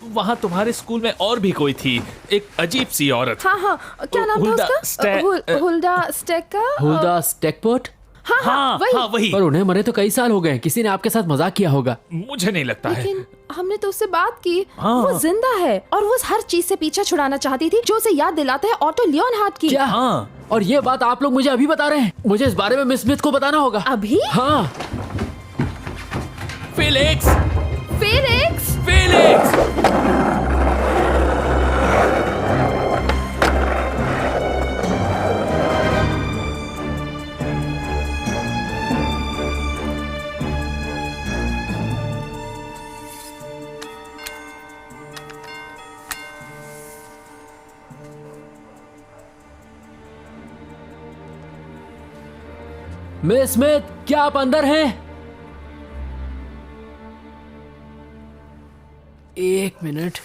वहाँ तुम्हारे स्कूल में और भी कोई थी, एक अजीब सी औरत। हाँ, क्या नाम था हुल्डा उसका? हुल्डा स्टेका। हुल्डा स्टेकपोर्ट। हाँ, वही। पर उन्हें मरे तो कई साल हो गए, किसी ने आपके साथ मजाक किया होगा। मुझे नहीं लगता है। लेकिन हमने तो उससे बात की। हाँ। वो जिंदा है और वो हर चीज से पीछा छुड़ाना चाहती थी जो उसे याद दिलाता है ऑटो लियोनहार्ड की। क्या? हाँ। और ये बात आप लोग मुझे अभी बता रहे हैं? मुझे इस बारे में मिस स्मिथ को बताना होगा। अभी? हाँ। Felix, Felix, Felix. Miss Smith, क्या आप अंदर हैं? एक मिनट,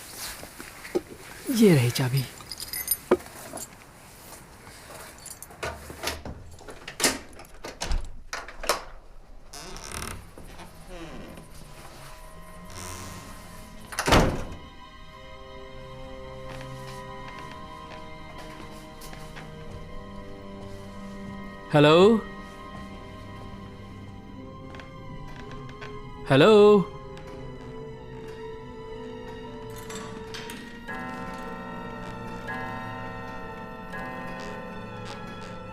ये रही चाबी। हेलो, हेलो,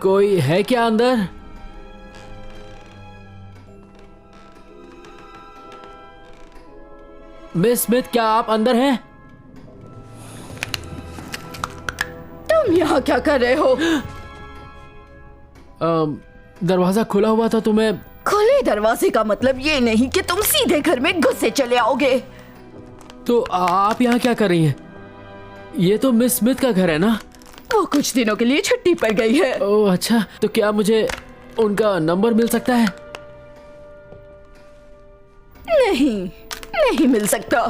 कोई है क्या अंदर? मिस स्मिथ, क्या आप अंदर हैं? तुम यहाँ क्या कर रहे हो? दरवाजा खुला हुआ था तो मैं। खुले दरवाजे का मतलब ये नहीं कि तुम सीधे घर में घुसे चले आओगे। तो आप यहाँ क्या कर रही हैं? ये तो मिस स्मिथ का घर है ना? वो कुछ दिनों के लिए छुट्टी पर गई है। ओह अच्छा, तो क्या मुझे उनका नंबर मिल सकता है? नहीं, नहीं मिल सकता।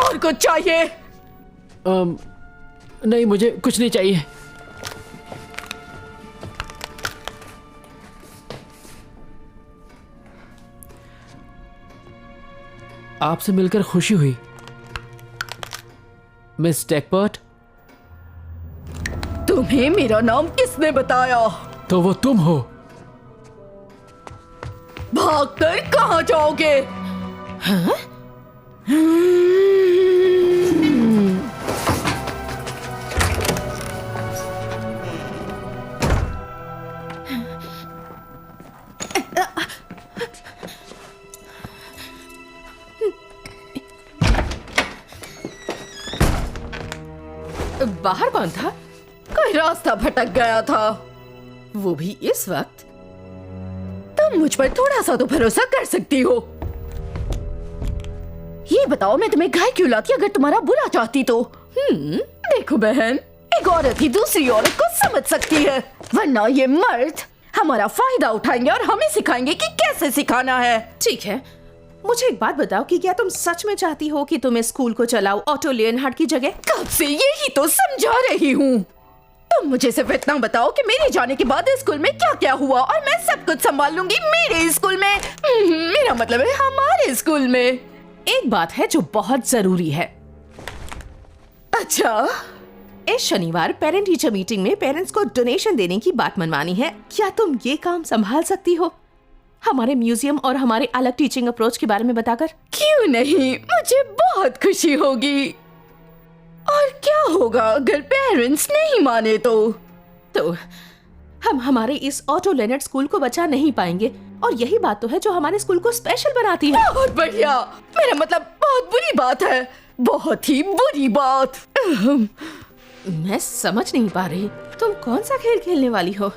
और कुछ चाहिए? नहीं, मुझे कुछ नहीं चाहिए। आपसे मिलकर खुशी हुई मिस टेकपर्ट। तुम्हें मेरा नाम किसने बताया? तो वो तुम हो। भागकर कहाँ जाओगे? बाहर कौन था? कोई रास्ता भटक गया था। वो भी इस वक्त? तुम मुझ पर थोड़ा सा तो भरोसा कर सकती हो। ये बताओ, मैं तुम्हें घर क्यों लाती अगर तुम्हारा बुरा चाहती तो? देखो बहन, एक औरत ही दूसरी औरत को समझ सकती है, वरना ये मर्द हमारा फायदा उठाएंगे और हमें सिखाएंगे कि कैसे सिखाना है। ठीक है, मुझे एक बात बताओ कि क्या तुम सच में चाहती हो कि तुम इस स्कूल को चलाओ ऑटो लियनहार्ट की जगह? कब से यही तो समझा रही हूँ। तुम मुझे सिर्फ इतना बताओ कि मेरे जाने के बाद इस स्कूल में क्या क्या हुआ और मैं सब कुछ संभाल लूंगी मेरे स्कूल में। मेरा मतलब है हमारे स्कूल में। एक बात है जो बहुत जरूरी है। अच्छा, इस शनिवार पेरेंट टीचर मीटिंग में पेरेंट्स को डोनेशन देने की बात मनवानी है। क्या तुम ये काम संभाल सकती हो? हमारे म्यूजियम और हमारे अलग टीचिंग अप्रोच के बारे में बताकर? क्यों नहीं, मुझे बहुत खुशी होगी। और क्या होगा अगर पेरेंट्स नहीं माने तो हम हमारे इस ऑटो लेनर्ड स्कूल को बचा नहीं पाएंगे, और यही बात तो है जो हमारे स्कूल को स्पेशल बनाती है। बहुत बढ़िया। मेरा मतलब बहुत बुरी बात है, बहुत ही बुरी बात। मैं समझ नहीं पा रही, तुम कौन सा खेल खेलने वाली हो?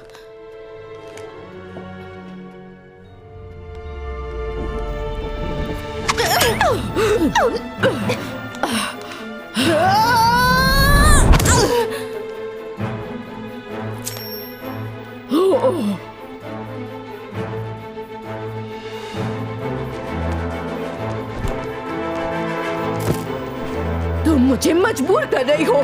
तुम मुझे मजबूर कर रही हो।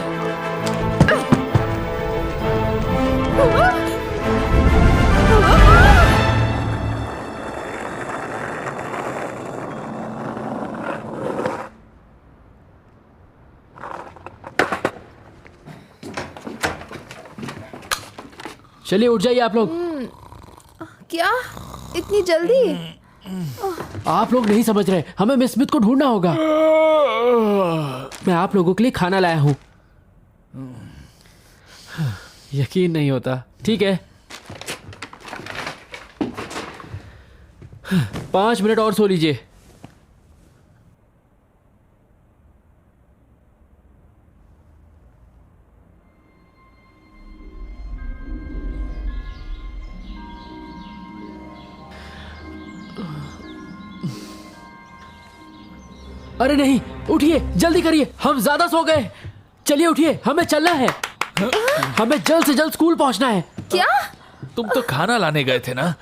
चलिए उठ जाइए आप लोग। क्या इतनी जल्दी? आप लोग नहीं समझ रहे, हमें मिस स्मिथ को ढूंढना होगा। मैं आप लोगों के लिए खाना लाया हूं। यकीन नहीं होता। ठीक है, 5 मिनट और सो लीजिए। अरे नहीं, उठिए, जल्दी करिए, हम ज्यादा सो गए। चलिए उठिए, हमें चलना है। हमें जल्द से जल्द स्कूल पहुंचना है। क्या? तुम तो खाना लाने गए थे ना,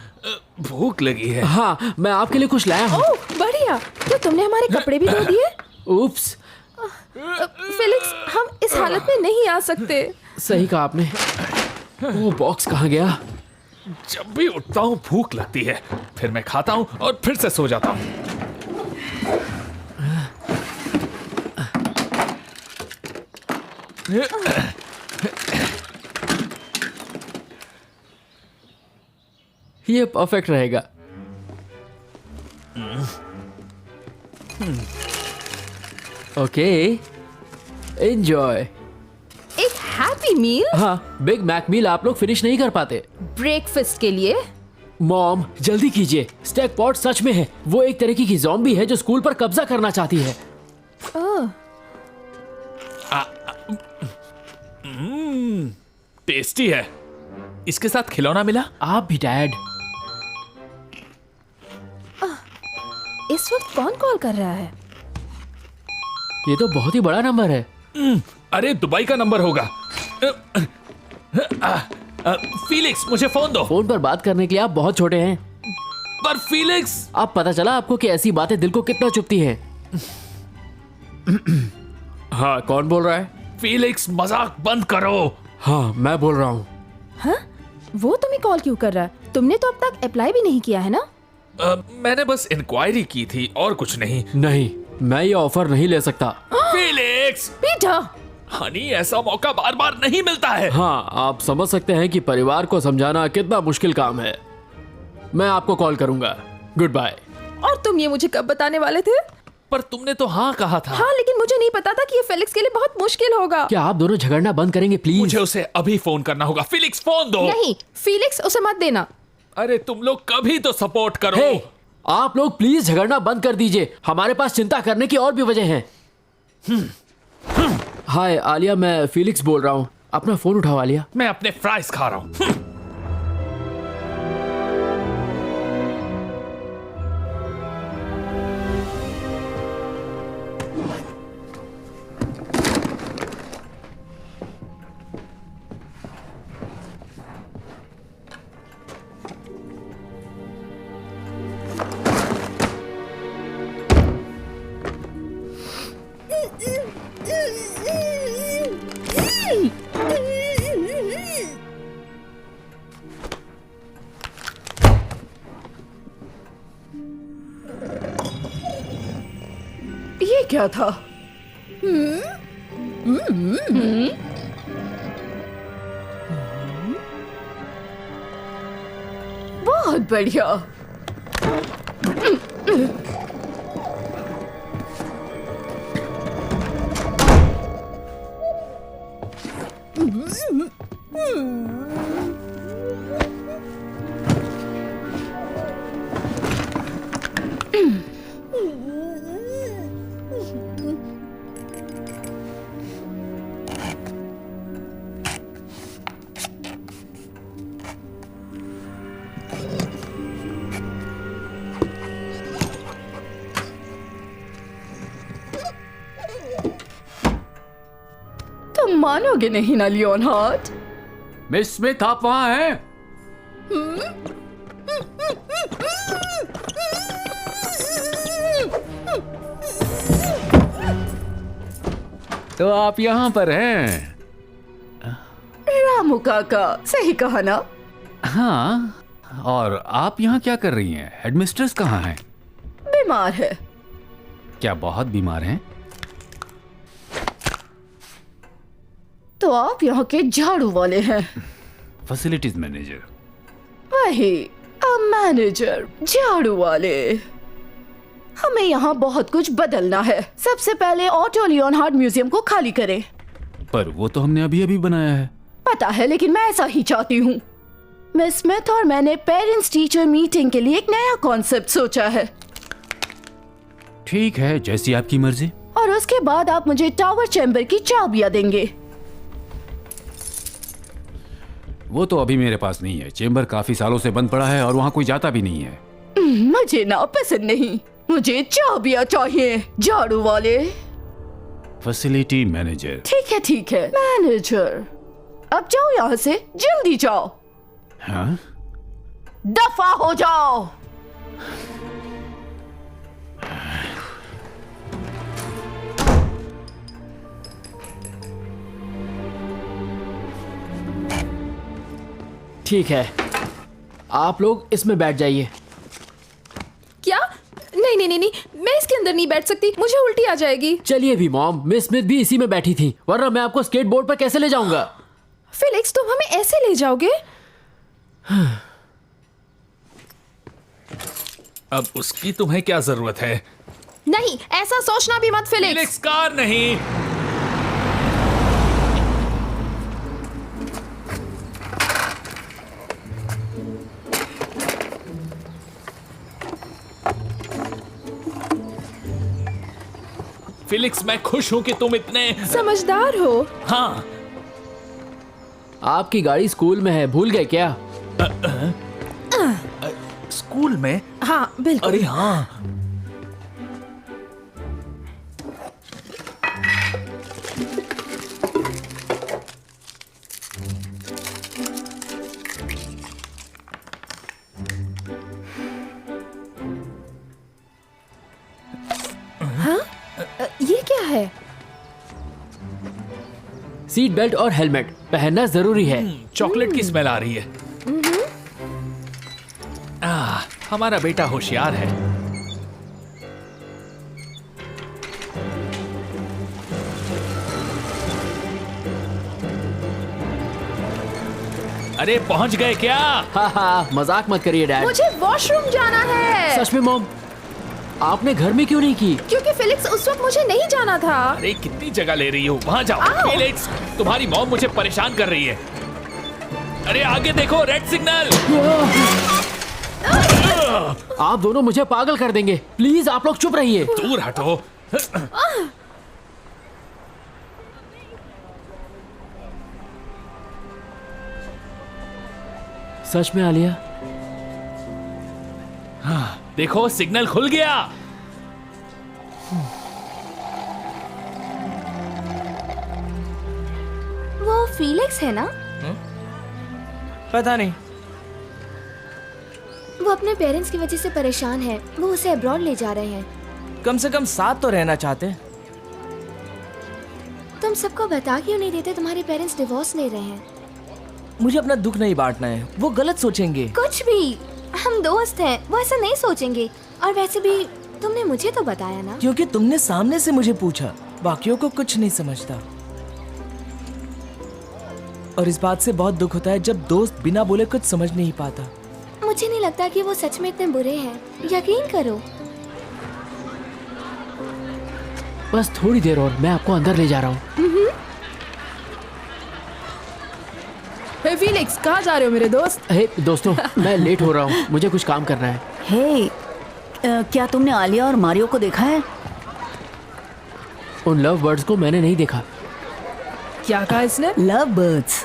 भूख लगी है। हाँ, मैं आपके लिए कुछ लाया हूँ। ओह बढ़िया, क्या तुमने हमारे कपड़े भी धो दिए? उप्स, फिलिक्स, हम इस हालत में नहीं आ सकते। सही कहा आपने। वो बॉक्स कहाँ गया? जब भी उठता हूँ भूख लगती है, फिर मैं खाता हूँ और फिर से सो जाता हूँ। ये परफेक्ट रहेगा। Okay, enjoy. एक हैप्पी मील? हाँ, बिग मैक मील आप लोग फिनिश नहीं कर पाते। ब्रेकफास्ट के लिए? मॉम जल्दी कीजिए, स्टेक पॉट सच में है। वो एक तरीके की ज़ॉम्बी है जो स्कूल पर कब्जा करना चाहती है। ओह, टेस्टी है। इसके साथ खिलौना मिला? आप भी डैड। इस वक्त कौन कॉल कर रहा है? ये तो बहुत ही बड़ा नंबर है। अरे दुबई का नंबर होगा। फीलिक्स, मुझे फोन दो। फोन पर बात करने के लिए आप बहुत छोटे हैं। पर फीलिक्स, अब पता चला आपको कि ऐसी बातें दिल को कितना चुभती हैं। हाँ, कौन बोल रहा है? फीलिक्स मजाक बंद करो। हाँ मैं बोल रहा हूँ। हाँ, वो तुम्हें कॉल क्यों कर रहा है? तुमने तो अब तक अप्लाई भी नहीं किया है ना? मैंने बस इंक्वायरी की थी और कुछ नहीं। नहीं, मैं ये ऑफर नहीं ले सकता। फीलिक्स, पीटर, हनी, ऐसा मौका बार बार नहीं मिलता है। हाँ, आप समझ सकते हैं कि परिवार को समझाना कितना मुश्किल काम है। मैं आपको कॉल करूंगा। Goodbye. और तुम ये मुझे कब बताने वाले थे? पर तुमने तो हाँ कहा था। हाँ, लेकिन मुझे नहीं पता था कि ये फेलिक्स के लिए बहुत मुश्किल होगा। क्या आप दोनों झगड़ना बंद करेंगे प्लीज? मुझे उसे अभी फोन करना होगा। फीलिक्स, फोन दो। नहीं, फीलिक्स, उसे मत देना। अरे तुम लोग कभी तो सपोर्ट करो। हे, आप लोग प्लीज झगड़ना बंद कर दीजिए। हमारे पास चिंता करने की और भी वजह है। हाय आलिया, मैं फीलिक्स बोल रहा हूँ। अपना फोन उठाओ आलिया। मैं अपने फ्राइज खा रहा हूँ। ये क्या था? बहुत बढ़िया। तुम मानोगे नहीं ना लियोनहार्ड। मिस स्मिथ, आप वहां हैं? तो आप यहाँ पर हैं? रामू काका, सही कहा ना? हाँ, और आप यहाँ क्या कर रही हैं? हेडमिस्ट्रेस कहाँ हैं? बीमार है। क्या बहुत बीमार हैं? तो आप यहाँ के झाड़ू वाले हैं? Facilities manager. वही, अब मैनेजर, झाड़ू वाले। हमें यहाँ बहुत कुछ बदलना है। सबसे पहले ऑटो लियोनहार्ड म्यूजियम को खाली करें। पर वो तो हमने अभी अभी बनाया है। पता है, लेकिन मैं ऐसा ही चाहती हूँ। मिस स्मिथ और मैंने पेरेंट्स टीचर मीटिंग के लिए एक नया कॉन्सेप्ट सोचा है। ठीक है, जैसी आपकी मर्जी। और उसके बाद आप मुझे टावर चैम्बर की चाबियां देंगे। वो तो अभी मेरे पास नहीं है। चेंबर काफी सालों से बंद पड़ा है और वहाँ कोई जाता भी नहीं है। मुझे ना पसंद नहीं, मुझे चाबियां चाहिए, झाड़ू वाले। Facility manager. ठीक है मैनेजर। अब जाओ यहाँ से, जल्दी जाओ। हाँ? दफा हो जाओ। ठीक है, आप लोग इसमें बैठ जाइए। क्या? नहीं नहीं नहीं नहीं, मैं इसके अंदर नहीं बैठ सकती, मुझे उल्टी आ जाएगी। चलिए भी मॉम, मिस स्मिथ भी इसी में बैठी थी, वरना मैं आपको स्केट बोर्ड पर कैसे ले जाऊंगा? फेलिक्स, तुम हमें ऐसे ले जाओगे? अब उसकी तुम्हें क्या जरूरत है? नहीं, ऐसा सोचना भी मत फेलिक्स। फीलिक्स, कार नहीं। फिलिक्स, मैं खुश हूं कि तुम इतने समझदार हो। हाँ। आपकी गाड़ी स्कूल में है, भूल गए क्या? स्कूल में? हाँ बिल्कुल। अरे हाँ। ये क्या है? सीट बेल्ट और हेलमेट पहनना जरूरी है। चॉकलेट की स्मेल आ रही है। हमारा बेटा होशियार है। अरे पहुंच गए क्या? हाँ, मजाक मत करिए डैड। मुझे वॉशरूम जाना है। सच में मॉम, आपने घर में क्यों नहीं की? क्योंकि फिलिक्स उस वक्त मुझे नहीं जाना था। अरे कितनी जगह ले रही हो, वहां जाओ। फेलिक्स, तुम्हारी मॉम मुझे परेशान कर रही है। अरे आगे देखो, रेड सिग्नल। आप दोनों मुझे पागल कर देंगे। प्लीज आप लोग चुप रहिए। दूर हटो। सच में आलिया? देखो सिग्नल खुल गया। वो फीलिक्स है ना? पता नहीं। वो अपने पेरेंट्स की वजह से परेशान है। वो उसे अब्रॉड ले जा रहे हैं। कम से कम साथ तो रहना चाहते। तुम सबको बता क्यों नहीं देते तुम्हारे पेरेंट्स डिवोर्स ले रहे हैं? मुझे अपना दुख नहीं बांटना है, वो गलत सोचेंगे। कुछ भी, हम दोस्त हैं, वो ऐसा नहीं सोचेंगे। और वैसे भी तुमने मुझे तो बताया ना। क्योंकि तुमने सामने से मुझे पूछा, बाकियों को कुछ नहीं समझता। और इस बात से बहुत दुख होता है जब दोस्त बिना बोले कुछ समझ नहीं पाता। मुझे नहीं लगता कि वो सच में इतने बुरे हैं, यकीन करो। बस थोड़ी देर और, मैं आपको अंदर ले जा रहा हूँ। हे फिलिक्स, कहाँ जा रहे हो मेरे दोस्त? हे दोस्तों, मैं लेट हो रहा हूँ, मुझे कुछ काम करना है। हे, क्या तुमने आलिया और मारियो को देखा है? उन लव बर्ड्स को मैंने नहीं देखा। क्या कहा इसने? Love birds.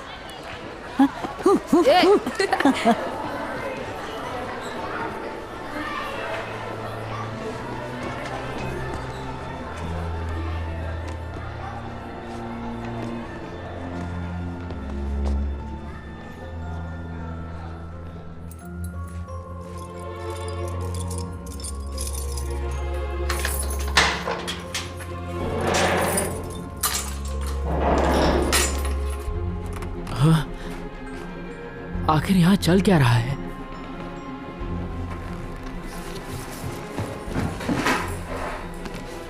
आखिर यहाँ चल क्या रहा है?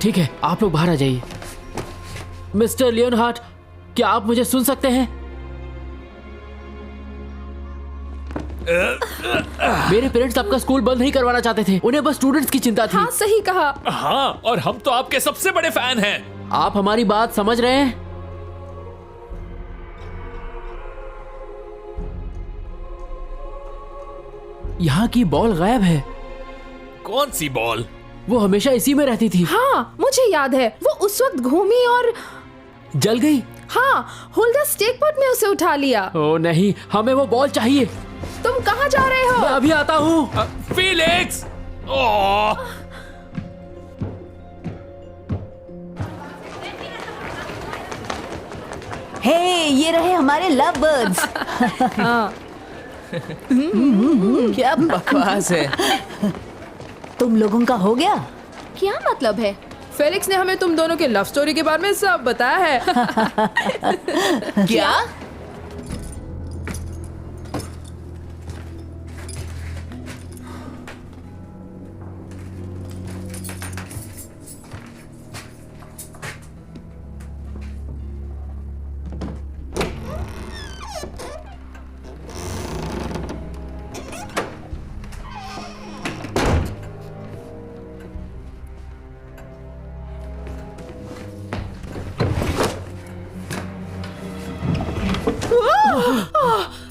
ठीक है, आप लोग बाहर आ जाइए। मिस्टर लियोनहार्ट, क्या आप मुझे सुन सकते हैं? मेरे पेरेंट्स आपका स्कूल बंद नहीं करवाना चाहते थे, उन्हें बस स्टूडेंट्स की चिंता थी। हाँ, सही कहा। हाँ, और हम तो आपके सबसे बड़े फैन हैं। आप हमारी बात समझ रहे हैं? यहाँ की बॉल गायब है। कौन सी बॉल? वो हमेशा इसी में रहती थी। हाँ, मुझे याद है। वो उस वक्त घूमी और जल गई। हाँ, होल्डर स्टेक पॉट में उसे उठा लिया। ओ नहीं, हमें वो बॉल चाहिए। तुम कहाँ जा रहे हो? मैं अभी आता हूँ। फिलिक्स! ओह! हे, ये रहे हमारे लव बर्ड्स। क्या बकवास है। तुम लोगों का हो गया? क्या मतलब है? फेलिक्स ने हमें तुम दोनों के लव स्टोरी के बारे में सब बताया है। क्या?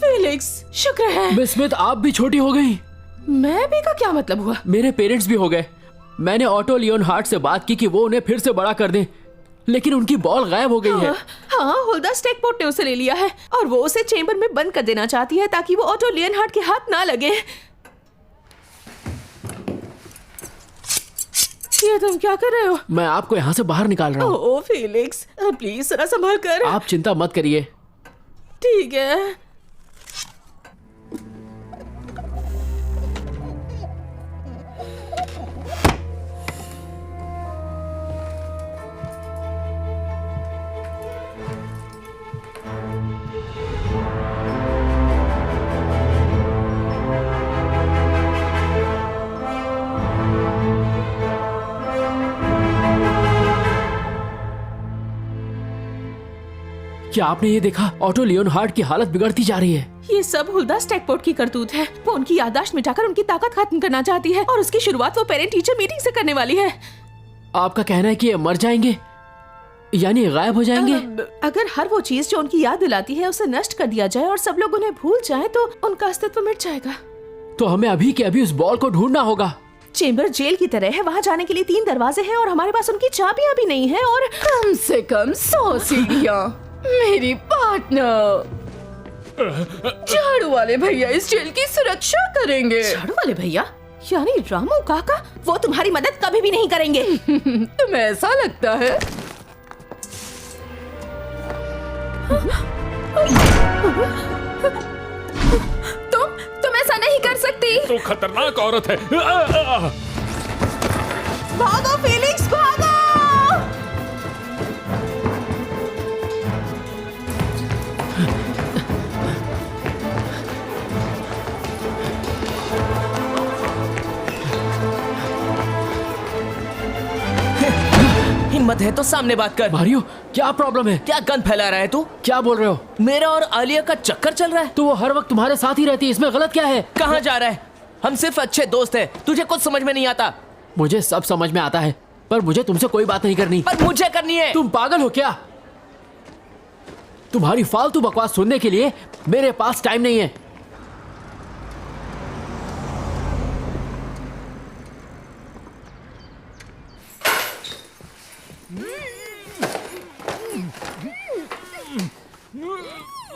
फेलिक्स, शुक्र है। मिस स्मिथ, आप भी छोटी हो गई। मैं भी का क्या मतलब हुआ? मेरे पेरेंट्स भी हो गए। मैंने ऑटो लियोनहार्ट से बात की कि वो उन्हें फिर से बड़ा कर दें, लेकिन उनकी बॉल गायब हो गई है। हाँ, होल्डर स्टेकपोर्ट ने उसे ले लिया है और वो उसे चेंबर में बंद कर देना चाहती है ताकि वो ऑटो लियोनहार्ट के हाथ ना लगे। ये तुम क्या कर रहे हो? मैं आपको यहाँ से बाहर निकाल रहा हूँ। ओ फेलिक्स, प्लीज जरा संभाल कर। आप चिंता मत करिए। ठीक है। क्या आपने ये देखा? ऑटो लियोन हार्ट की हालत बिगड़ती जा रही है। ये सब हुल्दा स्टैकपोर्ट की करतूत है। वो उनकी याददाश्त मिटाकर उनकी ताकत खत्म करना चाहती है और उसकी शुरुआत वो पेरेंट टीचर मीटिंग से करने वाली है। आपका कहना है कि ये मर जाएंगे, यानी गायब हो जाएंगे? अगर हर वो चीज जो उनकी याद दिलाती है उसे नष्ट कर दिया जाए और सब लोग उन्हें भूल जाएं तो उनका अस्तित्व मिट जाएगा। तो हमें अभी के अभी उस बॉल को ढूंढना होगा। चेम्बर जेल की तरह है, वहाँ जाने के लिए 3 दरवाजे हैं और हमारे पास उनकी चाबियां भी नहीं है। और कम से कम 100 सीढ़ियाँ। मेरी पार्टनर झाड़ू वाले भैया इस जेल की सुरक्षा करेंगे। झाड़ू वाले भैया यानी रामू काका? वो तुम्हारी मदद कभी भी नहीं करेंगे। तुम्हें ऐसा लगता है? तुम ऐसा नहीं कर सकती। तो खतरनाक औरत है। भागो फेलिक्स, भागो! हिम्मत है तो सामने बात कर। मारियो, क्या प्रॉब्लम है? क्या गंद फैला रहा है तू? क्या बोल रहे हो? मेरा और आलिया का चक्कर चल रहा है। तो वो हर वक्त तुम्हारे साथ ही रहती है, इसमें गलत क्या है? कहाँ जा रहा है? हम सिर्फ अच्छे दोस्त हैं। तुझे कुछ समझ में नहीं आता। मुझे सब समझ में आता है, पर मुझे तुमसे कोई बात नहीं करनी। पर मुझे करनी है। तुम पागल हो क्या? तुम्हारी फालतू बकवास सुनने के लिए मेरे पास टाइम नहीं है।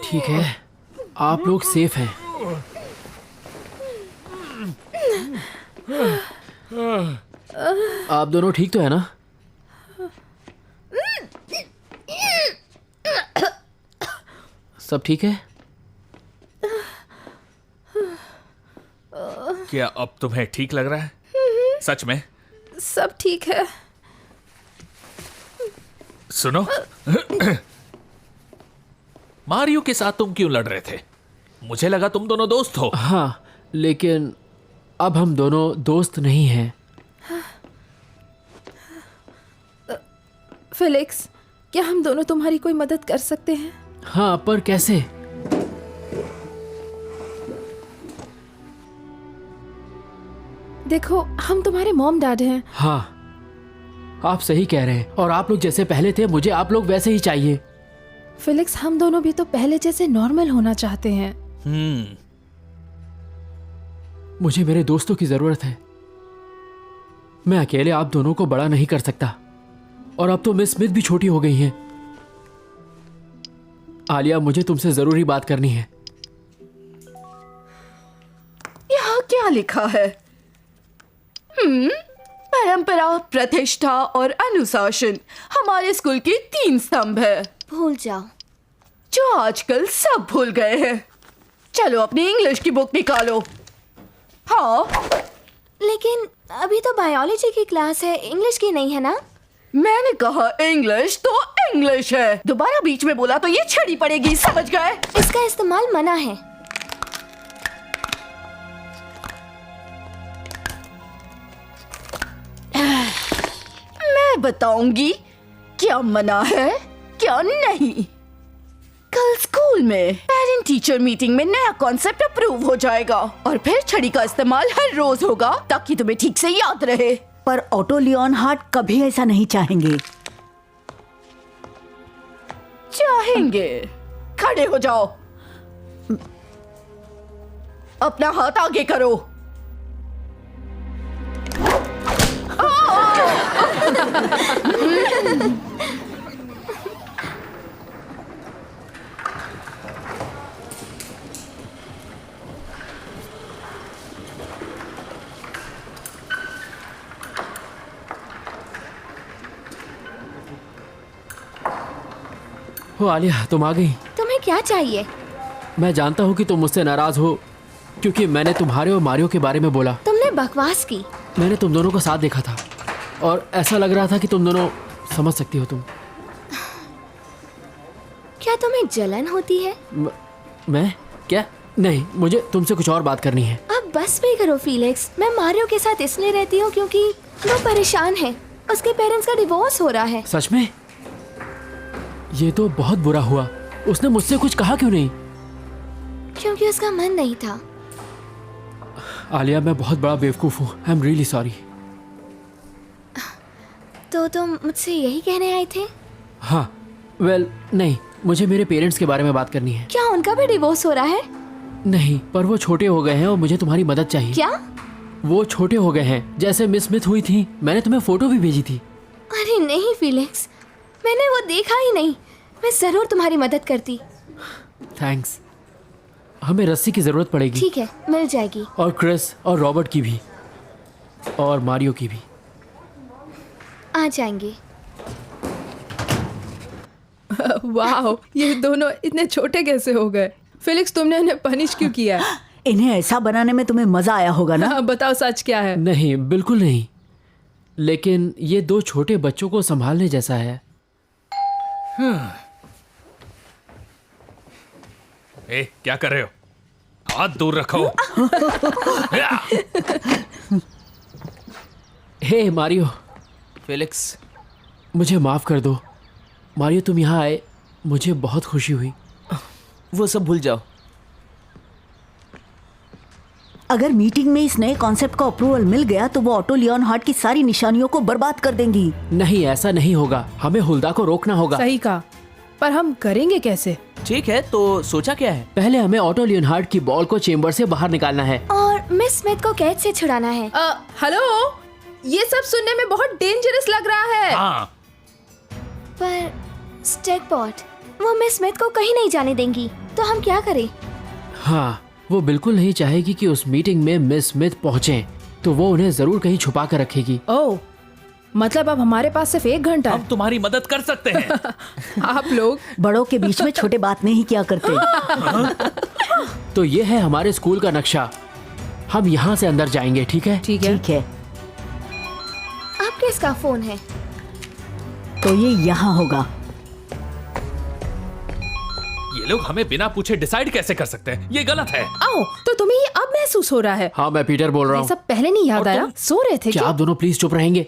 ठीक है, आप लोग सेफ हैं। आप दोनों ठीक तो है ना? सब ठीक है? क्या अब तुम्हें ठीक लग रहा है? सच में? सब ठीक है। सुनो, मारियो के साथ तुम क्यों लड़ रहे थे? मुझे लगा तुम दोनों दोस्त हो। हाँ, लेकिन अब हम दोनों दोस्त नहीं हैं। फेलिक्स, क्या हम दोनों तुम्हारी कोई मदद कर सकते हैं? हाँ, पर कैसे? देखो, हम तुम्हारे मॉम डैड हैं। हाँ, आप सही कह रहे हैं। और आप लोग जैसे पहले थे, मुझे आप लोग वैसे ही चाहिए। फेलिक्स, हम दोनों भी तो पहले जैसे नॉर्मल होना चाहते हैं। मुझे मेरे दोस्तों की जरूरत है। मैं अकेले आप दोनों को बड़ा नहीं कर सकता। और अब तो मिस स्मिथ भी छोटी हो गई हैं। आलिया, मुझे तुमसे जरूरी बात करनी है। यहाँ क्या लिखा है? परंपरा, प्रतिष्ठा और अनुशासन हमारे स्कूल के 3 स्तंभ है, भूल जाओ। जो आजकल सब भूल गए हैं। चलो अपनी इंग्लिश की बुक निकालो। हाँ, लेकिन अभी तो बायोलॉजी की क्लास है, इंग्लिश की नहीं है ना? मैंने कहा इंग्लिश तो इंग्लिश है। दोबारा बीच में बोला तो ये छड़ी पड़ेगी, समझ गए? इसका इस्तेमाल मना है। मैं बताऊंगी क्या मना है क्या नहीं। कल स्कूल में पेरेंट टीचर मीटिंग में नया कॉन्सेप्ट अप्रूव हो जाएगा और फिर छड़ी का इस्तेमाल हर रोज होगा ताकि तुम्हें ठीक से याद रहे। पर ऑटो लियोन हार्ट कभी ऐसा नहीं चाहेंगे। चाहेंगे? खड़े हो जाओ, अपना हाथ आगे करो। हो आलिया, तुम आ गई। तुम्हें क्या चाहिए? मैं जानता हूँ कि तुम मुझसे नाराज हो क्योंकि मैंने तुम्हारे और मारियो के बारे में बोला। तुमने बकवास की। मैंने तुम दोनों को साथ देखा था और ऐसा लग रहा था कि तुम दोनों समझ सकती हो। तुम क्या तुम्हें जलन होती है? मैं क्या? नहीं, मुझे तुमसे कुछ और बात करनी है। अब बस भी करो फीलिक्स। मैं मारियो के साथ इसलिए रहती हूँ क्योंकि वो परेशान है। उसके पेरेंट्स का डिवोर्स हो रहा है। सच में? ये तो बहुत बुरा हुआ। उसने मुझसे कुछ कहा क्यों नहीं? क्योंकि उसका मन नहीं था। आलिया, मैं बहुत बड़ा बेवकूफ हूँ। I am really sorry. तो तुम मुझसे यही कहने आए थे? हाँ, वेल नहीं, मुझे मेरे पेरेंट्स के बारे में बात करनी है। क्या उनका भी डिवोर्स हो रहा है? नहीं, पर वो छोटे हो गए हैं और मुझे तुम्हारी मदद चाहिए। क्या? वो छोटे हो गए हैं, जैसे मिस स्मिथ हुई थी। मैंने तुम्हें फोटो भी भेजी थी। अरे नहीं फिलिक्स, मैंने वो देखा ही नहीं। मैं जरूर तुम्हारी मदद करती। थैंक्स। हमें रस्सी की जरूरत पड़ेगी। ठीक है, मिल जाएगी। और क्रिस और रॉबर्ट की भी, और मारियो की भी। आ जाएंगे। वाह, ये दोनों इतने छोटे कैसे हो गए? फिलिक्स, तुमने उन्हें पनिश क्यों किया? इन्हें ऐसा बनाने में तुम्हें मजा आया होगा ना? बताओ सच क्या है? नहीं, बिल्कुल नहीं। लेकिन ये दो छोटे बच्चों को संभालने जैसा है। ए, क्या कर रहे हो? हाथ दूर रखो। हे मारियो। फिलिक्स, मुझे माफ कर दो। मारियो, तुम यहाँ आए, मुझे बहुत खुशी हुई। वो सब भूल जाओ। अगर मीटिंग में इस नए कॉन्सेप्ट का अप्रूवल मिल गया तो वो ऑटो लियोन हार्ट की सारी निशानियों को बर्बाद कर देंगी। नहीं, ऐसा नहीं होगा। हमें हुल्दा को रोकना होगा। सही कहा, पर हम करेंगे कैसे? ठीक है, तो सोचा क्या है? पहले हमें ऑटो लियोन हार्ट की बॉल को चेम्बर से बाहर निकालना है। और मिस स्मिथ को कैद से छुड़ाना है। हेलो, ये सब सुनने में बहुत डेंजरस लग रहा है। हाँ, पर स्टेकपॉट, वो मिस स्मिथ को कहीं नहीं जाने देंगी, तो हम क्या करें? हाँ, वो बिल्कुल नहीं चाहेगी कि उस मीटिंग में मिस स्मिथ पहुंचे, तो वो उन्हें जरूर कहीं छुपा कर रखेगी। ओह, मतलब अब हमारे पास सिर्फ 1 घंटा हम है। तुम्हारी मदद कर सकते हैं। आप लोग बड़ों के बीच में छोटे बात नहीं किया करते। तो ये है हमारे स्कूल का नक्शा। हम यहाँ से अंदर जाएंगे, ठीक है? ठीक है। ठीक है, आप किसका फोन है? तो ये यहाँ होगा। ये लोग हमें बिना पूछे डिसाइड कैसे कर सकते हैं? ये गलत है। आओ, तो तुम्हें ये अब महसूस हो रहा है? हाँ, मैं पीटर बोल रहा ये हूँ। सब पहले नहीं याद और आया? तुम? सो रहे थे क्या क्या? आप दोनों प्लीज चुप रहेंगे?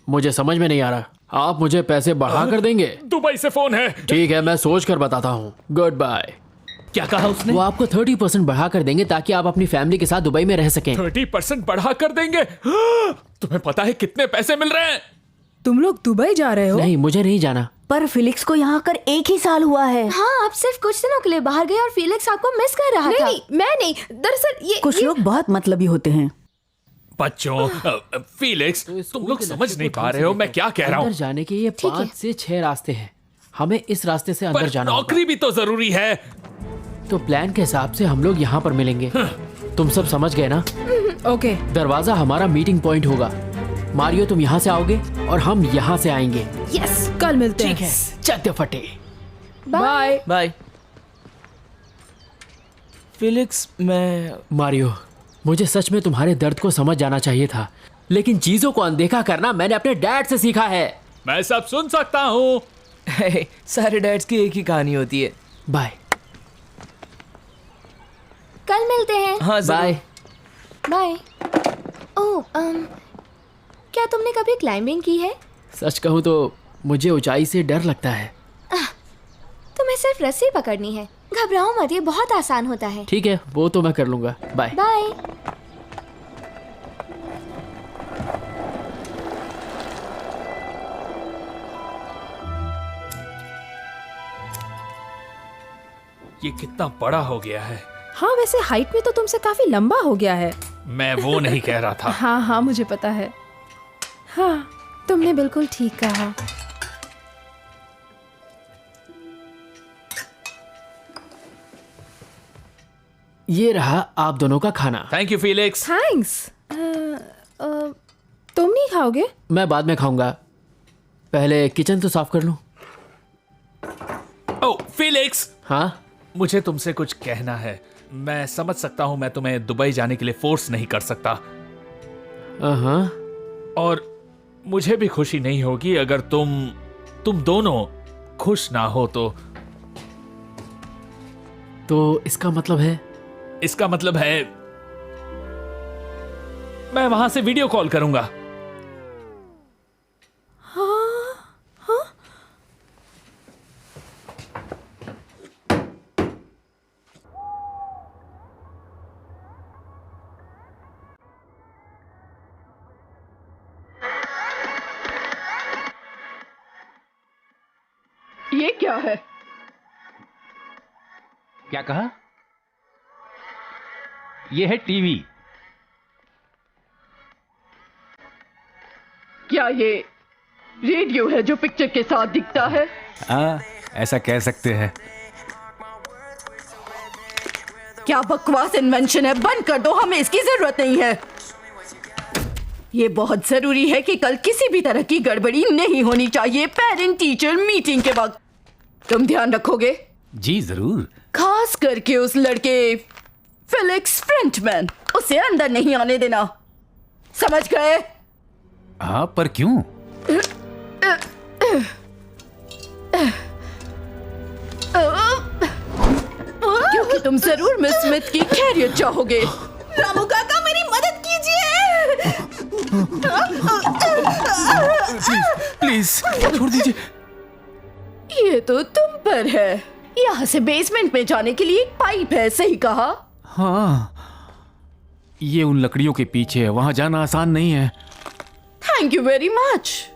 मुझे समझ में नहीं आ रहा। आप मुझे पैसे बढ़ा कर देंगे? दुबई से फोन है। ठीक है, मैं सोच कर बताता हूँ। Goodbye. क्या कहा उसने? वो आपको 30% बढ़ा कर देंगे ताकि आप अपनी फैमिली के साथ दुबई में रह सकें। 30% बढ़ा कर देंगे? तुम्हें पता है कितने पैसे मिल रहे हैं? तुम लोग दुबई जा रहे हो? नहीं, मुझे नहीं जाना। पर फिलिक्स को यहाँ कर 1 ही साल हुआ है। हाँ, आप सिर्फ कुछ दिनों के लिए बाहर गए और फिलिक्स आपको मिस कर रहा था। नहीं, मैं नहीं। दरअसल ये कुछ लोग बहुत मतलबी होते हैं। बच्चों, फिलिक्स, तुम लोग समझ नहीं पा रहे हो मैं क्या कह रहा अंदर हूँ। जाने के ये 5 से 6 रास्ते हैं। हमें इस रास्ते से अंदर पर जाना होगा। नौकरी भी तो जरूरी है। तो प्लान के हिसाब से हम लोग यहाँ पर मिलेंगे। तुम सब समझ गए ना? ओके। दरवाजा हमारा मीटिंग पॉइंट होगा। मारियो, तुम यहाँ से आओगे और हम यहाँ से आएंगे। यस, कल मिलते हैं। ठीक है, चलते फटे। बाय। बाय। फिलिक्स, मैं मारियो, मुझे सच में तुम्हारे दर्द को समझ जाना चाहिए था, लेकिन चीजों को अनदेखा करना मैंने अपने डैड से सीखा है। मैं सब सुन सकता हूँ। सारे डैड्स की एक ही कहानी होती है। बाय कल मिलते हैं। हाँ, जरूर। बाय। बाय। ओह, क्या तुमने कभी क्लाइंबिंग की है? सच कहूँ तो मुझे ऊंचाई से डर लगता है। तुम्हें सिर्फ रस्सी पकड़नी है। घबराओ मत, ये बहुत आसान होता है। ठीक है, वो तो मैं कर लूंगा। बाय। बाय। ये कितना बड़ा हो गया है। हाँ, वैसे हाइट में तो तुमसे काफी लंबा हो गया है। मैं वो नहीं कह रहा था। हाँ हाँ, मुझे पता है। हाँ, तुमने बिल्कुल ठीक कहा। ये रहा आप दोनों का खाना। Thank you Felix. थैंक्स। तुम नहीं खाओगे? मैं बाद में खाऊंगा, पहले किचन तो साफ कर लूं। ओह फिलिक्स, हाँ, मुझे तुमसे कुछ कहना है। मैं समझ सकता हूँ मैं तुम्हें दुबई जाने के लिए फोर्स नहीं कर सकता, हाँ, और मुझे भी खुशी नहीं होगी अगर तुम दोनों खुश ना हो। तो इसका मतलब है? इसका मतलब है मैं वहां से वीडियो कॉल करूंगा। हाँ, ये क्या है? क्या कहा? ये है टीवी। क्या ये रेडियो है जो पिक्चर के साथ दिखता है? हाँ, ऐसा कह सकते हैं। क्या बकवास इन्वेंशन है, बंद कर दो, हमें इसकी जरूरत नहीं है। ये बहुत जरूरी है कि कल किसी भी तरह की गड़बड़ी नहीं होनी चाहिए पेरेंट टीचर मीटिंग के वक्त। तुम ध्यान रखोगे? जी जरूर। खास करके उस लड़के फेलिक्स फ्रंटमैन, उसे अंदर नहीं आने देना, समझ गए? हाँ, पर क्यों? क्योंकि तुम जरूर मिस स्मिथ की खैरियत चाहोगे। रामू काका मेरी मदद कीजिए। प्लीज छोड़ दीजिए। ये तो तुम पर है। यहाँ से बेसमेंट में जाने के लिए एक पाइप है, सही कहा? हाँ, ये उन लकड़ियों के पीछे है, वहां जाना आसान नहीं है। Thank you very much.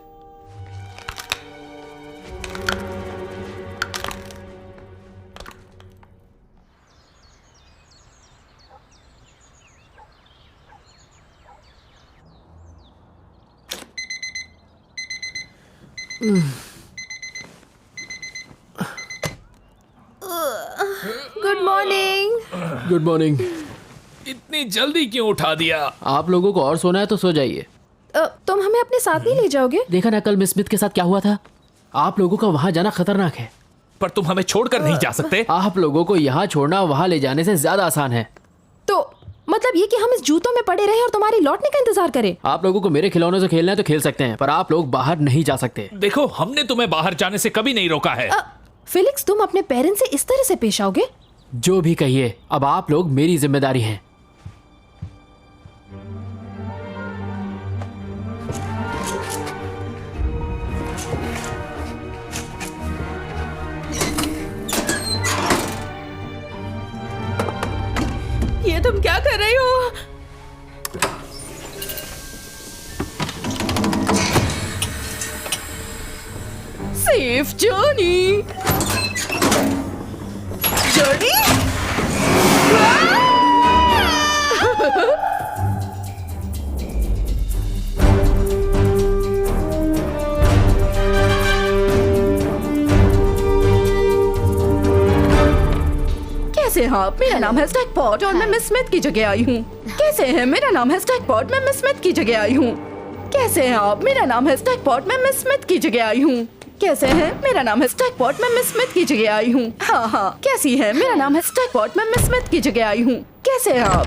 Good morning. Good morning. इतनी जल्दी क्यों उठा दिया? आप लोगों को और सोना है तो सो जाइए। तुम हमें अपने साथ नहीं ले जाओगे? देखा ना कल मिस स्मिथ के साथ क्या हुआ था। आप लोगों का वहां जाना खतरनाक है। पर तुम हमें छोड़कर नहीं जा सकते। आप लोगों को यहाँ छोड़ना वहां ले जाने से ज्यादा आसान है। तो मतलब ये कि हम इस जूतों में पड़े रहे और तुम्हारी लौटने का इंतजार करें? आप लोगों को मेरे खिलौनों से खेलना है तो खेल सकते हैं, पर आप लोग बाहर नहीं जा सकते। देखो, हमने तुम्हें बाहर जाने से कभी नहीं रोका है। फिलिक्स, तुम अपने पेरेंट्स से इस तरह से पेश आओगे? जो भी कहिए, अब आप लोग मेरी जिम्मेदारी हैं। ये तुम क्या कर रही हो? Safe journey. जर्नी? कैसे हैं आप? मेरा नाम है स्टैकपॉट और मैं मिस स्मिथ की जगह आई हूँ। कैसे हैं? मेरा नाम है स्टैकपॉट, मैं मिस स्मिथ की जगह आई हूँ। कैसे हैं आप? मेरा नाम है स्टैकपॉट, मैं मिस स्मिथ की जगह आई हूँ। कैसे हैं? मेरा नाम है स्टैकपॉट, मैं मिस स्मिथ की जगह आई हूँ। हाँ हाँ, कैसी है? मेरा नाम है स्टैकपॉट, मैं मिस स्मिथ की जगह आई हूँ। कैसे हैं आप?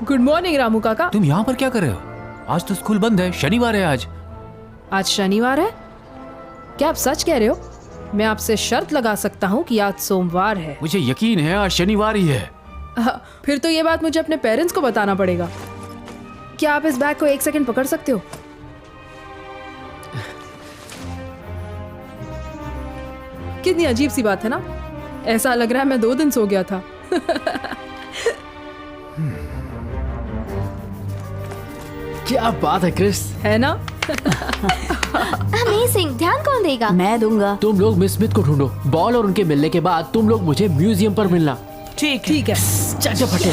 गुड मॉर्निंग रामू काका। तुम यहाँ पर क्या कर रहे हो? आज तो स्कूल बंद है, शनिवार है आज। आज शनिवार है? क्या आप सच कह रहे हो? मैं आपसे शर्त लगा सकता हूँ कि आज सोमवार है। मुझे यकीन है आज शनिवार ही है। फिर तो ये बात मुझे अपने पेरेंट्स को बताना पड़ेगा। क्या आप इस बैग को 1 सेकंड पकड़ सकते हो? कितनी अजीब सी बात है ना? ऐसा लग रहा है मैं 2 दिन सो गया था। क्या बात है क्रिस, है ना? अमेजिंग। ध्यान कौन देगा? मैं दूंगा। तुम लोग मिस स्मिथ को ढूंढो। बॉल और उनके मिलने के बाद तुम लोग मुझे म्यूजियम पर मिलना। ठीक है। चल चल फटे।